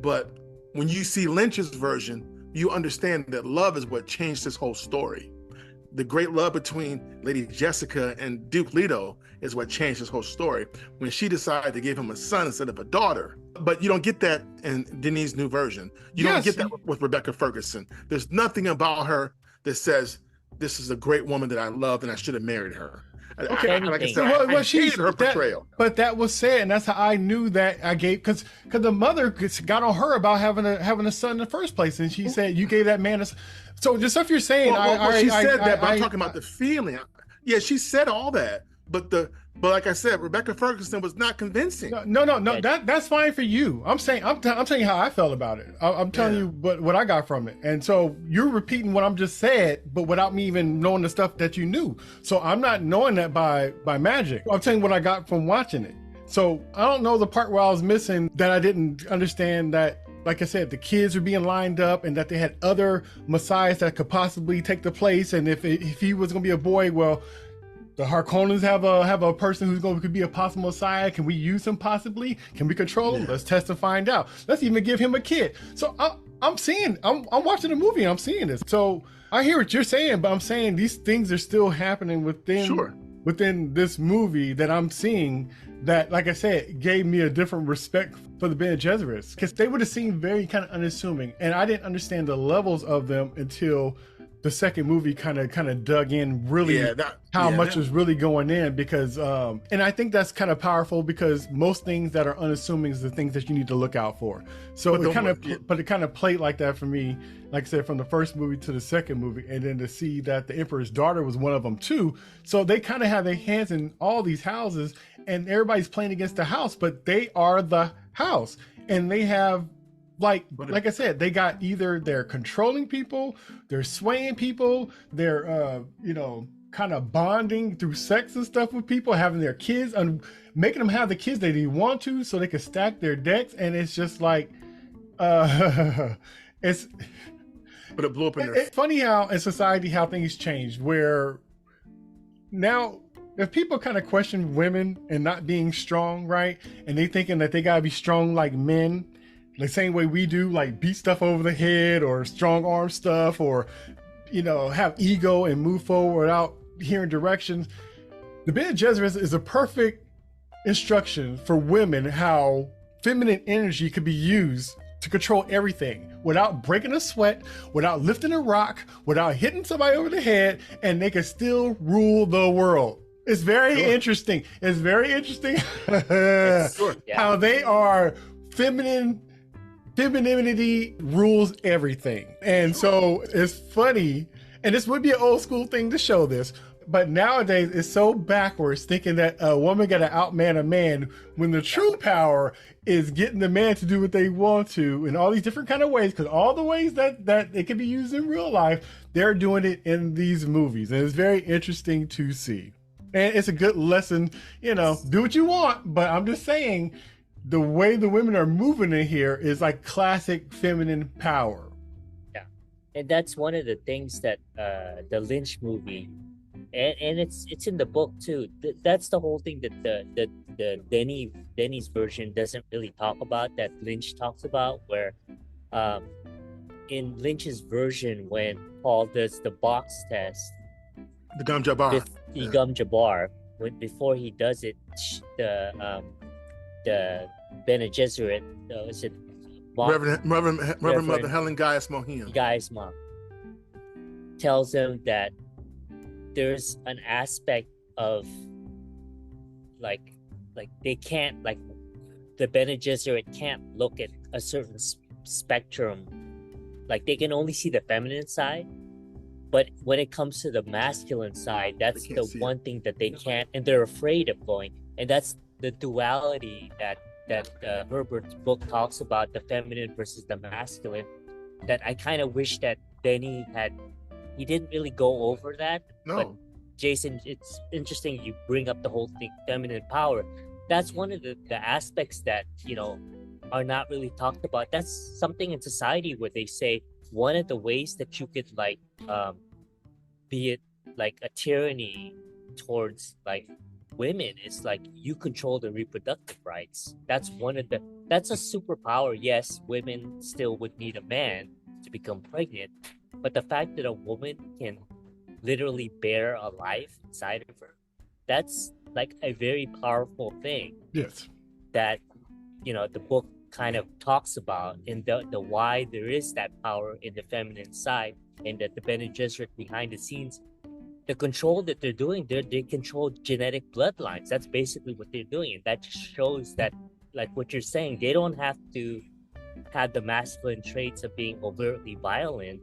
Speaker 3: But when you see Lynch's version, you understand that love is what changed this whole story. The great love between Lady Jessica and Duke Leto is what changed this whole story when she decided to give him a son instead of a daughter. But you don't get that in Denis' new version. You don't get that with Rebecca Ferguson. There's nothing about her that says, this is a great woman that I loved and I should have married her.
Speaker 1: Okay,
Speaker 3: like I said, I hated her portrayal.
Speaker 1: But that was said, and that's how I knew that I gave, because the mother got on her about having a son in the first place, and she said you gave that man a. So the stuff you're saying,
Speaker 3: she said that, but I'm talking about the feeling. Yeah, she said all that, but like I said, Rebecca Ferguson was not convincing.
Speaker 1: No. That's fine for you. I'm telling you how I felt about it. I'm telling you what I got from it. And so you're repeating what I'm just said, but without me even knowing the stuff that you knew. So I'm not knowing that by magic. I'm telling you what I got from watching it. So I don't know the part where I was missing that I didn't understand that. Like I said, the kids were being lined up and that they had other messiahs that could possibly take the place. And if he was going to be a boy, well, the Harkonnens have a person could be a possible messiah. Can we use him possibly? Can we control him? Let's test and find out. Let's even give him a kid. So I'm watching the movie and I'm seeing this. So I hear what you're saying, but I'm saying these things are still happening within this movie that I'm seeing that, like I said, gave me a different respect for the Bene Gesserits, because they would have seemed very kind of unassuming. And I didn't understand the levels of them until the second movie kind of dug in really how much is really going in, because and I think that's kind of powerful, because most things that are unassuming is the things that you need to look out for. So it kind of played like that for me, like I said, from the first movie to the second movie, and then to see that the Emperor's daughter was one of them too. So they kind of have their hands in all these houses, and everybody's playing against the house, but they are the house, and they have. Like I said, they got either they're controlling people, they're swaying people, they're kind of bonding through sex and stuff with people, having their kids and making them have the kids they didn't want to so they can stack their decks. And it's just like it's
Speaker 3: but it blew up in there.
Speaker 1: It's funny how in society how things changed, where now if people kind of question women and not being strong, right? And they thinking that they gotta be strong like men, the same way we do, like beat stuff over the head or strong arm stuff, or have ego and move forward without hearing directions. The Bene Gesserit is a perfect instruction for women how feminine energy could be used to control everything without breaking a sweat, without lifting a rock, without hitting somebody over the head, and they can still rule the world. It's very interesting. It's very interesting how they are femininity rules everything. And so it's funny, and this would be an old school thing to show this, but nowadays it's so backwards thinking that a woman got to outman a man, when the true power is getting the man to do what they want to in all these different kind of ways, because all the ways that it can be used in real life, they're doing it in these movies. And it's very interesting to see. And it's a good lesson, do what you want, but I'm just saying, the way the women are moving in here is like classic feminine power.
Speaker 2: Yeah, and that's one of the things that the Lynch movie, and it's in the book too. That's the whole thing that the Denny's version doesn't really talk about, that Lynch talks about, where in Lynch's version, when Paul does the box test,
Speaker 3: the Gum Jabbar,
Speaker 2: Gum Jabbar, before he does it, the Bene Gesserit, is it
Speaker 3: Reverend Mother Helen Gaius Mohiam,
Speaker 2: Gaius Mom, tells him that there's an aspect of like like they can't, like the Bene Gesserit can't look at a certain spectrum. Like they can only see the feminine side, but when it comes to the masculine side, that's the one thing that they can't, and they're afraid of going. And that's the duality that Herbert's book talks about, the feminine versus the masculine. That I kind of wish that Benny he didn't really go over that.
Speaker 3: No.
Speaker 2: But Jason, it's interesting you bring up the whole thing, feminine power. That's one of the aspects that, you know, are not really talked about. That's something in society where they say one of the ways that you could like be it like a tyranny towards like women is like you control the reproductive rights. That's a superpower. Yes, women still would need a man to become pregnant, but the fact that a woman can literally bear a life inside of her, that's like a very powerful thing.
Speaker 1: Yes.
Speaker 2: That, you know, the book kind of talks about, and the why there is that power in the feminine side, and that the Bene Gesserit behind the scenes, the control that they're doing, they control genetic bloodlines. That's basically what they're doing, and that just shows that, like what you're saying, they don't have to have the masculine traits of being overtly violent,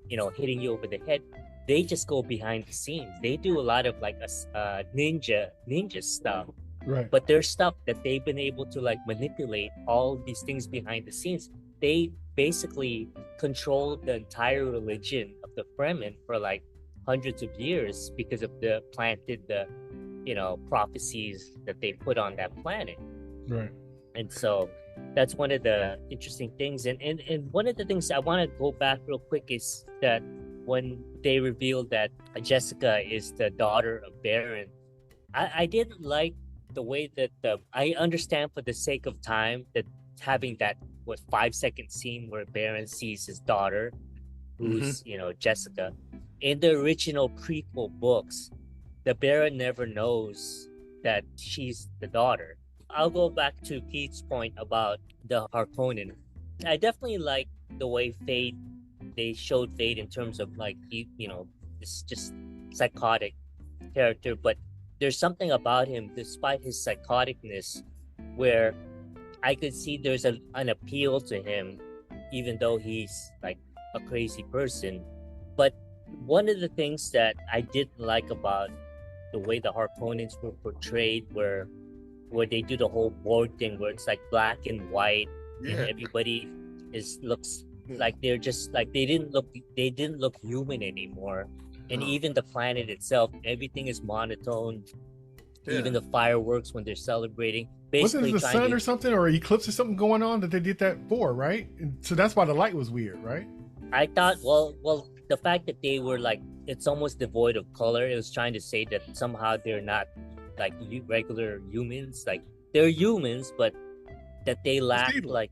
Speaker 2: you know, hitting you over the head. They just go behind the scenes. They do a lot of like ninja stuff.
Speaker 1: Right.
Speaker 2: But there's stuff that they've been able to like manipulate all these things behind the scenes. They basically control the entire religion of the Fremen for like hundreds of years because of the you know, prophecies that they put on that planet.
Speaker 1: Right.
Speaker 2: And so that's one of the interesting things. And one of the things I want to go back real quick is that when they revealed that Jessica is the daughter of Baron, I didn't like the way that I understand for the sake of time that having that 5-second scene where Baron sees his daughter, who's you know, Jessica. In the original prequel books, the Baron never knows that she's the daughter. I'll go back to Keith's point about the Harkonnen. I definitely like the way they showed Fade in terms of like, you know, this just psychotic character, but there's something about him, despite his psychoticness, where I could see there's an appeal to him, even though he's like a crazy person. But one of the things that I didn't like about the way the Harkonnens were portrayed, where they do the whole board thing, where it's like black and white, and everybody looks like they're just like they didn't look human anymore. And even the planet itself, everything is monotone. Even the fireworks when they're celebrating, basically
Speaker 1: wasn't it the sun or something, or eclipse or something going on that they did that for, right? And so that's why the light was weird, right?
Speaker 2: I thought, well, the fact that they were like, it's almost devoid of color. It was trying to say that somehow they're not like regular humans. Like they're humans, but that they lack like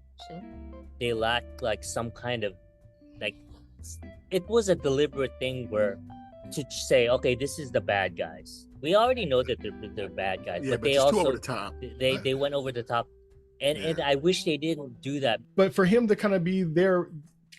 Speaker 2: some kind of like. It was a deliberate thing where to say, okay, this is the bad guys. We already know that they're bad guys, but they also
Speaker 3: over the top.
Speaker 2: They went over the top, and I wish they didn't do that.
Speaker 1: But for him to kind of be there,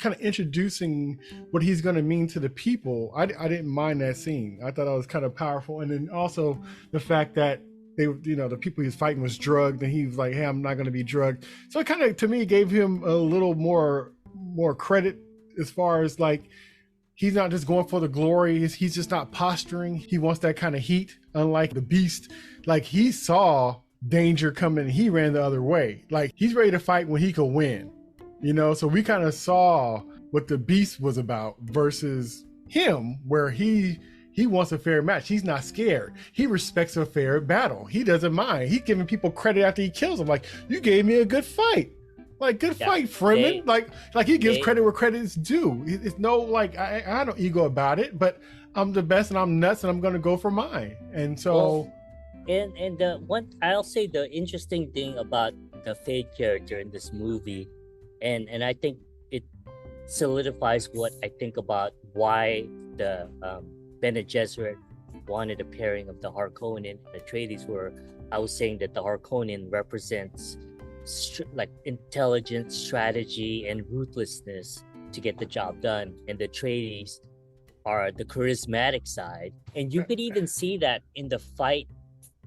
Speaker 1: kind of introducing what he's going to mean to the people, I didn't mind that scene. I thought it was kind of powerful, and then also the fact that they, you know, the people he was fighting was drugged, and he was like, "Hey, I'm not going to be drugged." So it kind of, to me, gave him a little more credit as far as like. He's not just going for the glory. He's just not posturing. He wants that kind of heat. Unlike the Beast, like he saw danger coming, and he ran the other way. Like he's ready to fight when he could win, you know. So we kind of saw what the Beast was about versus him, where he wants a fair match. He's not scared. He respects a fair battle. He doesn't mind. He's giving people credit after he kills them. Like, you gave me a good fight. Like, good fight, Fremen. Like he gives credit where credit is due. It's no, like, I had no ego about it, but I'm the best and I'm nuts and I'm going to go for mine. And so...
Speaker 2: and the one, I'll say the interesting thing about the Fade character in this movie, and I think it solidifies what I think about why the Bene Gesserit wanted a pairing of the Harkonnen and Atreides, where I was saying that the Harkonnen represents like intelligence, strategy, and ruthlessness to get the job done, and the Atreides are the charismatic side. And you could even see that in the fight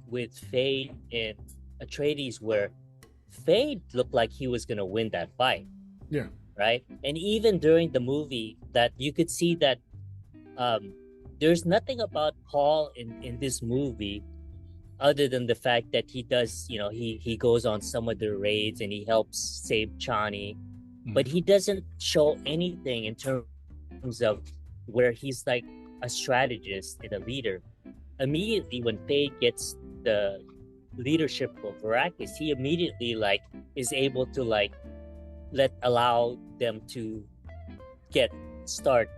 Speaker 2: with Fade and Atreides where Fade looked like he was gonna win that fight.
Speaker 1: Yeah.
Speaker 2: Right. And even during the movie, that you could see that there's nothing about Paul in this movie other than the fact that he does, he goes on some of the raids and he helps save Chani, but he doesn't show anything in terms of where he's like a strategist and a leader. Immediately when Fade gets the leadership of Arrakis, he immediately like is able to like allow them to start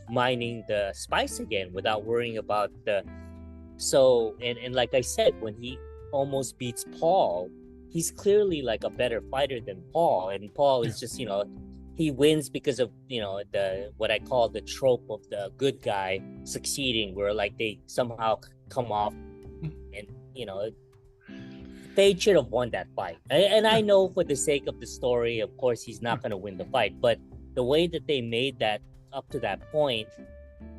Speaker 2: mining the spice again without worrying about and like I said, when he almost beats Paul, he's clearly like a better fighter than Paul, and Paul is just he wins because of the what I call the trope of the good guy succeeding, where like they somehow come off, and Fade should have won that fight. And I know for the sake of the story, of course, he's not going to win the fight. But the way that they made that up to that point,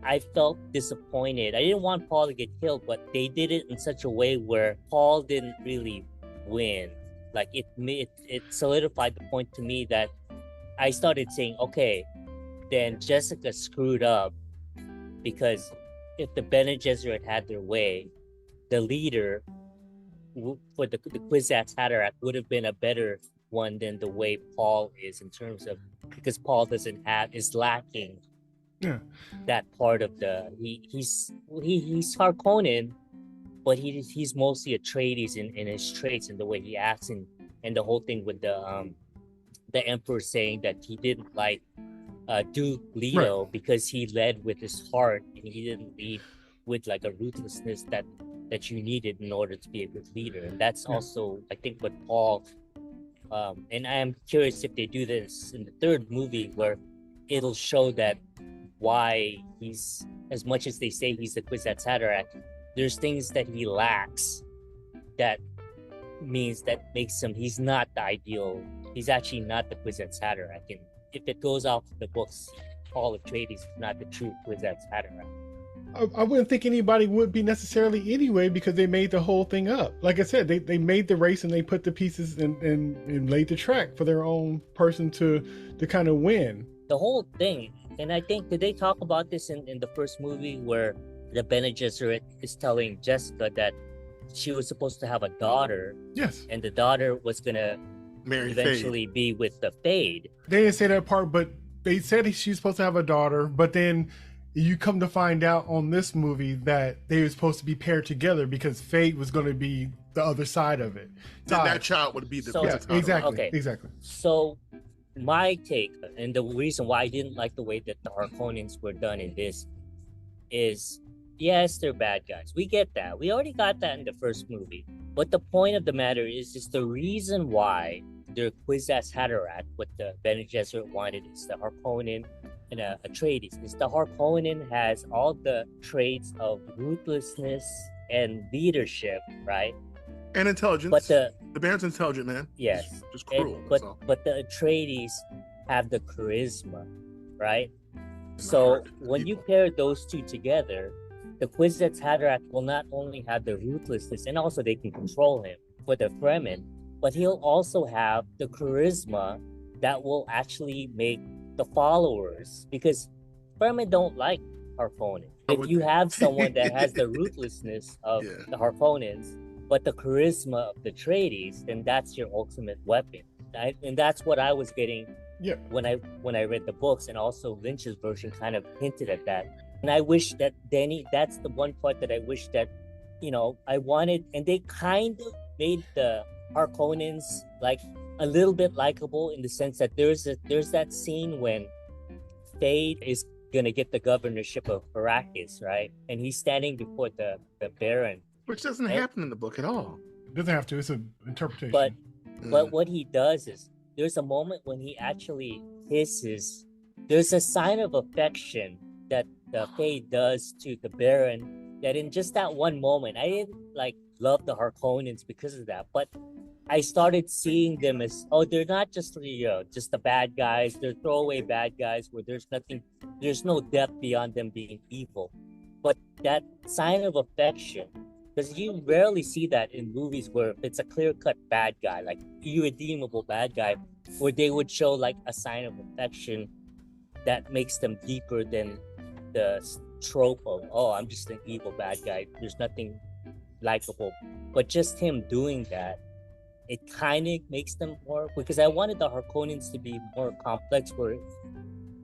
Speaker 2: I felt disappointed. I didn't want Paul to get killed, but they did it in such a way where Paul didn't really win. Like it solidified the point to me that I started saying, okay, then Jessica screwed up, because if the Bene Gesserit had their way, the leader for the Kwisatz Haderach would have been a better one than the way Paul is, in terms of, because Paul is lacking that part of he's Harkonnen, but he's mostly Atreides in his traits and the way he acts, and the whole thing with the Emperor saying that he didn't like Duke Leto because he led with his heart and he didn't lead with like a ruthlessness that you needed in order to be a good leader. And that's also, I think, what Paul and I am curious if they do this in the third movie, where it'll show that why he's, as much as they say he's the Kwisatz Haderach, there's things that he lacks that makes him, he's not the ideal, he's actually not the Kwisatz Haderach. And if it goes off the books, Paul Atreides is not the true Kwisatz Haderach.
Speaker 1: I wouldn't think anybody would be necessarily anyway, because they made the whole thing up. Like I said, they made the race and they put the pieces and laid the track for their own person to kind of win.
Speaker 2: The whole thing, and I think, did they talk about this in the first movie, where the Bene Gesserit is telling Jessica that she was supposed to have a daughter?
Speaker 1: Yes.
Speaker 2: And the daughter was going to eventually be with the Fade.
Speaker 1: They didn't say that part, but they said she's supposed to have a daughter, but then you come to find out on this movie that they were supposed to be paired together because Fade was going to be the other side of it.
Speaker 3: That child would be the
Speaker 1: exactly.
Speaker 2: Okay.
Speaker 1: Exactly.
Speaker 2: So my take, and the reason why I didn't like the way that the Harkonnens were done in this, is yes, they're bad guys. We get that. We already got that in the first movie. But the point of the matter is the reason why they're Kwisatz Haderach, what the Bene Gesserit wanted, is the Harkonnen and Atreides. Is the Harkonnen has all the traits of ruthlessness and leadership, right?
Speaker 3: And intelligence.
Speaker 2: But the
Speaker 3: Baron's intelligent, man.
Speaker 2: Yes.
Speaker 3: Just cruel.
Speaker 2: But the Atreides have the charisma, right? So when you pair those two together, the Kwisatz Haderach will not only have the ruthlessness, and also they can control him for the Fremen, but he'll also have the charisma that will actually make the followers, because Fremen don't like Harkonnen. If you have someone that has the ruthlessness of the Harkonnens, but the charisma of the Atreides, then that's your ultimate weapon. Right? And that's what I was getting when I read the books, and also Lynch's version kind of hinted at that. And I wish that that's the one part that I wish that, I wanted, and they kind of made the Harkonnens like a little bit likable, in the sense that there's that scene when Fade is gonna get the governorship of Arrakis, right? And he's standing before the Baron.
Speaker 3: Which doesn't happen in the book at all.
Speaker 1: It doesn't have to, it's an interpretation.
Speaker 2: But what he does is, there's a moment when he actually hisses. There's a sign of affection that the Fade does to the Baron, that in just that one moment, I didn't love the Harkonnens because of that, but I started seeing them as, they're not just the bad guys, they're throwaway bad guys where there's no depth beyond them being evil. But that sign of affection Because you rarely see that in movies where it's a clear-cut bad guy, like irredeemable bad guy, where they would show like a sign of affection that makes them deeper than the trope of, oh, I'm just an evil bad guy. There's nothing likable. But just him doing that, it kind of makes them more, because I wanted the Harkonnens to be more complex, where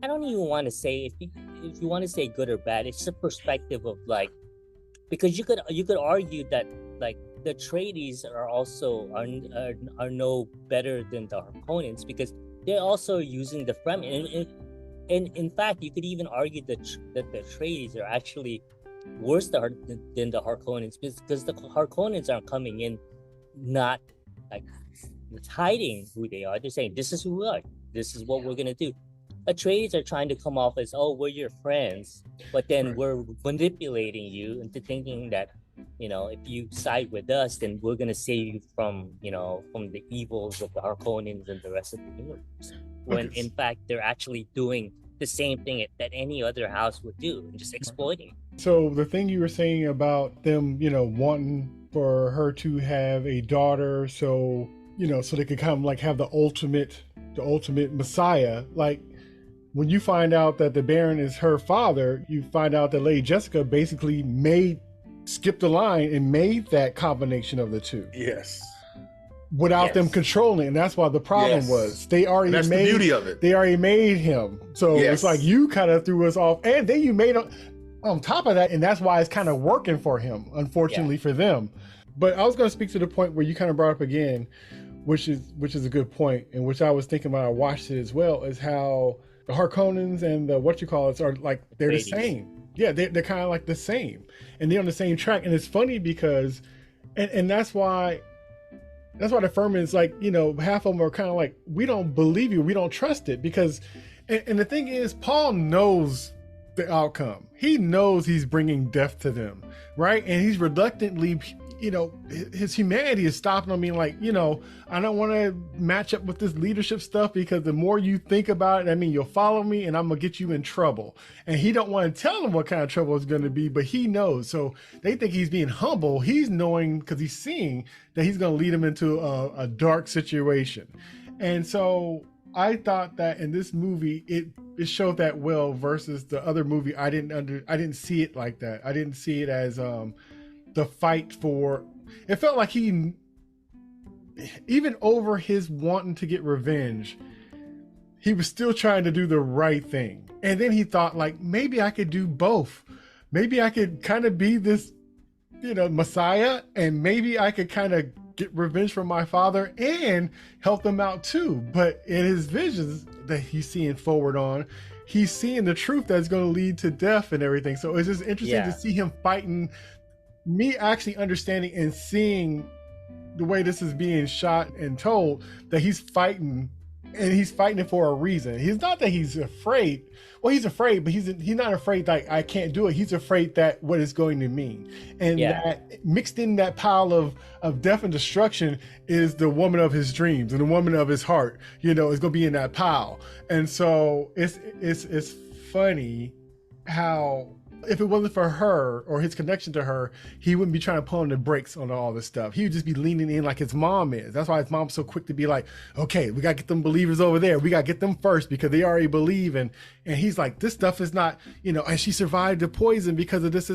Speaker 2: I don't even want to say, if you want to say good or bad, it's a perspective of like, because you could argue that like the Atreides are also are no better than the Harkonnens, because they're also using the Fremen, and in fact you could even argue that the Atreides are actually worse than the Harkonnens, because the Harkonnens are coming in not like hiding who they are. They're saying, this is who we are, this is what we're gonna do. Atreides are trying to come off as, oh, we're your friends, but then we're manipulating you into thinking that, you know, if you side with us, then we're gonna save you from, you know, from the evils of the Harkonnens and the rest of the universe. When in fact they're actually doing the same thing that any other house would do, and just exploiting.
Speaker 1: So the thing you were saying about them, you know, wanting for her to have a daughter, so, you know, so they could kind of like have the ultimate Messiah, like, when you find out that the Baron is her father, you find out that Lady Jessica basically skipped the line and made that combination of the two.
Speaker 3: Yes.
Speaker 1: Without them controlling, and that's why the problem was they already
Speaker 3: that's
Speaker 1: made
Speaker 3: the beauty of it.
Speaker 1: They already made him, so it's like you kind of threw us off, and then you made on top of that, and that's why it's kind of working for him, unfortunately for them. But I was going to speak to the point where you kind of brought up again, which is a good point, and which I was thinking about. I watched it as well, is how the Harkonnens and the are like, they're the same. Yeah, they're kind of like the same, and they're on the same track. And it's funny because, and that's why the Furmans, like, you know, half of them are kind of like, we don't believe you, we don't trust it, because, and the thing is, Paul knows the outcome. He knows he's bringing death to them, right? And he's reluctantly, you know, his humanity is stopping him, being like, you know, I don't want to match up with this leadership stuff, because the more you think about it, I mean, you'll follow me and I'm gonna get you in trouble. And he don't want to tell them what kind of trouble it's going to be, but he knows. So they think he's being humble. He's knowing, because he's seeing that he's going to lead him into a dark situation. And so I thought that in this movie, it showed that well, versus the other movie. I didn't see it like that. I didn't see it as the fight for, it felt like he, even over his wanting to get revenge, he was still trying to do the right thing. And then he thought, like, maybe I could do both. Maybe I could kind of be this, you know, Messiah, and maybe I could kind of get revenge from my father and help them out too. But in his visions that he's seeing forward on, he's seeing the truth that's going to lead to death and everything. So it's just interesting to see him fighting, me actually understanding and seeing the way this is being shot and told, that he's fighting, and he's fighting it for a reason. He's not that he's afraid. Well, he's afraid, but he's not afraid that I can't do it. He's afraid that what it's going to mean. And that mixed in that pile of death and destruction is the woman of his dreams and the woman of his heart, you know, is going to be in that pile. And so it's funny how, if it wasn't for her or his connection to her, he wouldn't be trying to pull on the brakes on all this stuff. He would just be leaning in like his mom is. That's why his mom's so quick to be like, okay, we got to get them believers over there. We got to get them first because they already believe. And he's like, this stuff is not, you know, and she survived the poison because of this.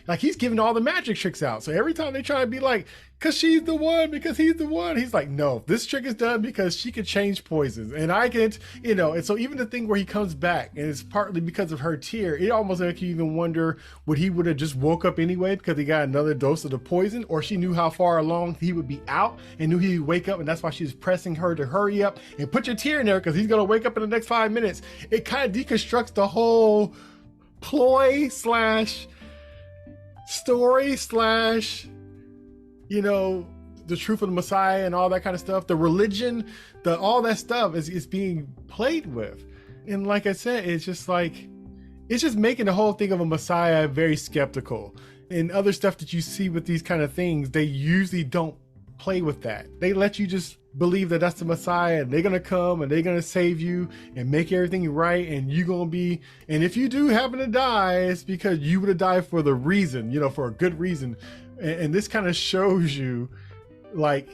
Speaker 1: Like, he's giving all the magic tricks out. So every time they try to be like, because she's the one, because he's the one, he's like, no, this trick is done because she could change poisons and I could, you know. And so even the thing where he comes back and it's partly because of her tear, it almost makes you even wonder, would he would have just woke up anyway because he got another dose of the poison, or she knew how far along he would be out and knew he'd wake up, and that's why she's pressing her to hurry up and put your tear in there because he's going to wake up in the next 5 minutes. It kind of deconstructs the whole ploy slash story slash, you know, the truth of the Messiah and all that kind of stuff. The religion, all that stuff is being played with. And like I said, it's just like, it's just making the whole thing of a Messiah very skeptical. And other stuff that you see with these kind of things, they usually don't play with that. They let you just believe that that's the Messiah and they're going to come and they're going to save you and make everything right. And you're going to be, and if you do happen to die, it's because you would have died for the reason, you know, for a good reason. And this kind of shows you, like,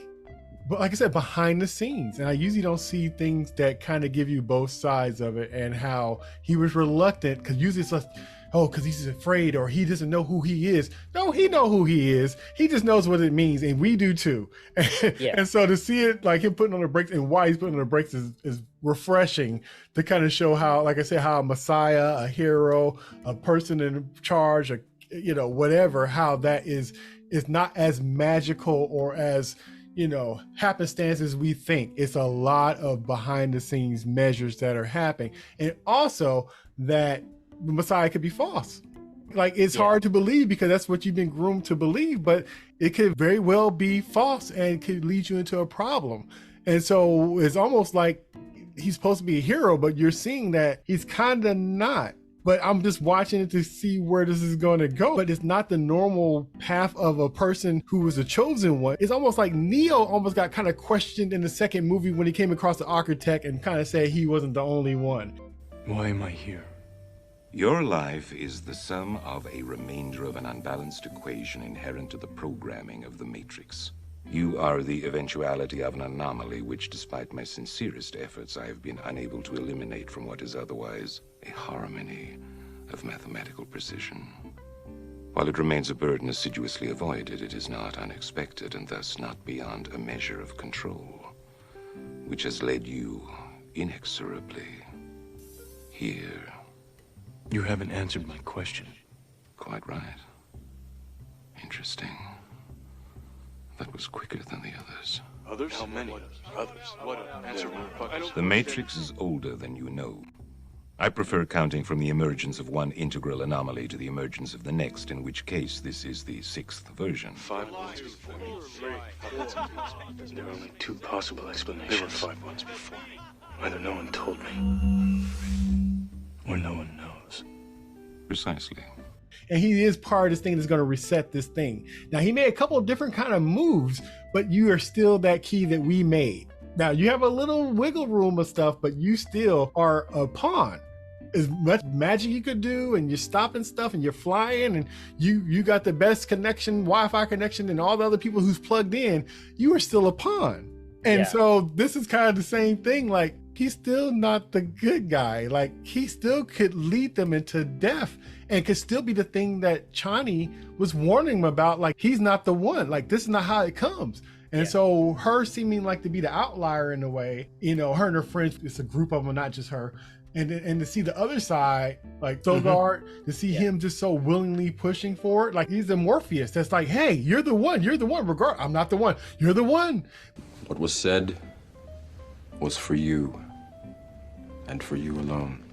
Speaker 1: but like I said, behind the scenes. And I usually don't see things that kind of give you both sides of it, and how he was reluctant, because usually it's like, oh, because he's afraid or he doesn't know who he is. No, he know who he is. He just knows what it means, and we do too.
Speaker 2: Yeah.
Speaker 1: And so to see it, like him putting on the brakes and why he's putting on the brakes is refreshing, to kind of show how, like I said, how a Messiah, a hero, a person in charge, a, you know, whatever, how that is not as magical or as, you know, happenstance as we think. It's a lot of behind the scenes measures that are happening. And also that the Messiah could be false. Like, it's hard to believe because that's what you've been groomed to believe, but it could very well be false and could lead you into a problem. And so it's almost like he's supposed to be a hero, but you're seeing that he's kind of not. But I'm just watching it to see where this is going to go. But it's not the normal path of a person who was a chosen one. It's almost like Neo almost got kind of questioned in the second movie when he came across the architect and kind of said he wasn't the only one.
Speaker 4: Why am I here?
Speaker 5: Your life is the sum of a remainder of an unbalanced equation inherent to the programming of the Matrix. You are the eventuality of an anomaly which, despite my sincerest efforts, I have been unable to eliminate from what is otherwise a harmony of mathematical precision. While it remains a burden assiduously avoided, it is not unexpected and thus not beyond a measure of control, which has led you inexorably here.
Speaker 4: You haven't answered my question.
Speaker 5: Quite right. Interesting. That was quicker than the others.
Speaker 4: Others? How many? Others. What? Answer my question.
Speaker 5: The Matrix is older than you know. I prefer counting from the emergence of one integral anomaly to the emergence of the next, in which case this is the sixth version.
Speaker 4: 5 months before me. There are only 2 possible explanations. There were 5 months before me. Either no one told me, or no one knows.
Speaker 5: Precisely.
Speaker 1: And he is part of this thing that's going to reset this thing. Now, he made a couple of different kind of moves, but you are still that key that we made. Now, you have a little wiggle room of stuff, but you still are a pawn. As much magic you could do, and you're stopping stuff, and you're flying, and you got the best connection, Wi-Fi connection, and all the other people who's plugged in, you are still a pawn. And so this is kind of the same thing. Like, he's still not the good guy. Like, he still could lead them into death and could still be the thing that Chani was warning him about. Like, he's not the one. Like, this is not how it comes. And so her seeming like to be the outlier in a way, you know, her and her friends, it's a group of them, not just her. And to see the other side, like Sogard, to see him just so willingly pushing for it, like he's the Morpheus that's like, hey, you're the one, regard, I'm not the one, you're the one.
Speaker 6: What was said was for you, and for you alone.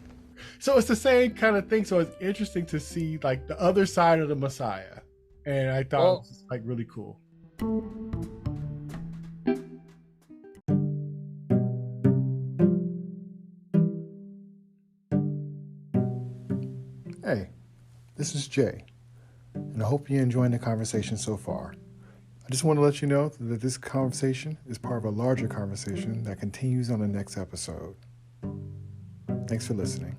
Speaker 1: So it's the same kind of thing. So it's interesting to see like the other side of the Messiah. And I thought it was like really cool. Hey, this is Jay, and I hope you're enjoying the conversation so far. I just want to let you know that this conversation is part of a larger conversation that continues on the next episode. Thanks for listening.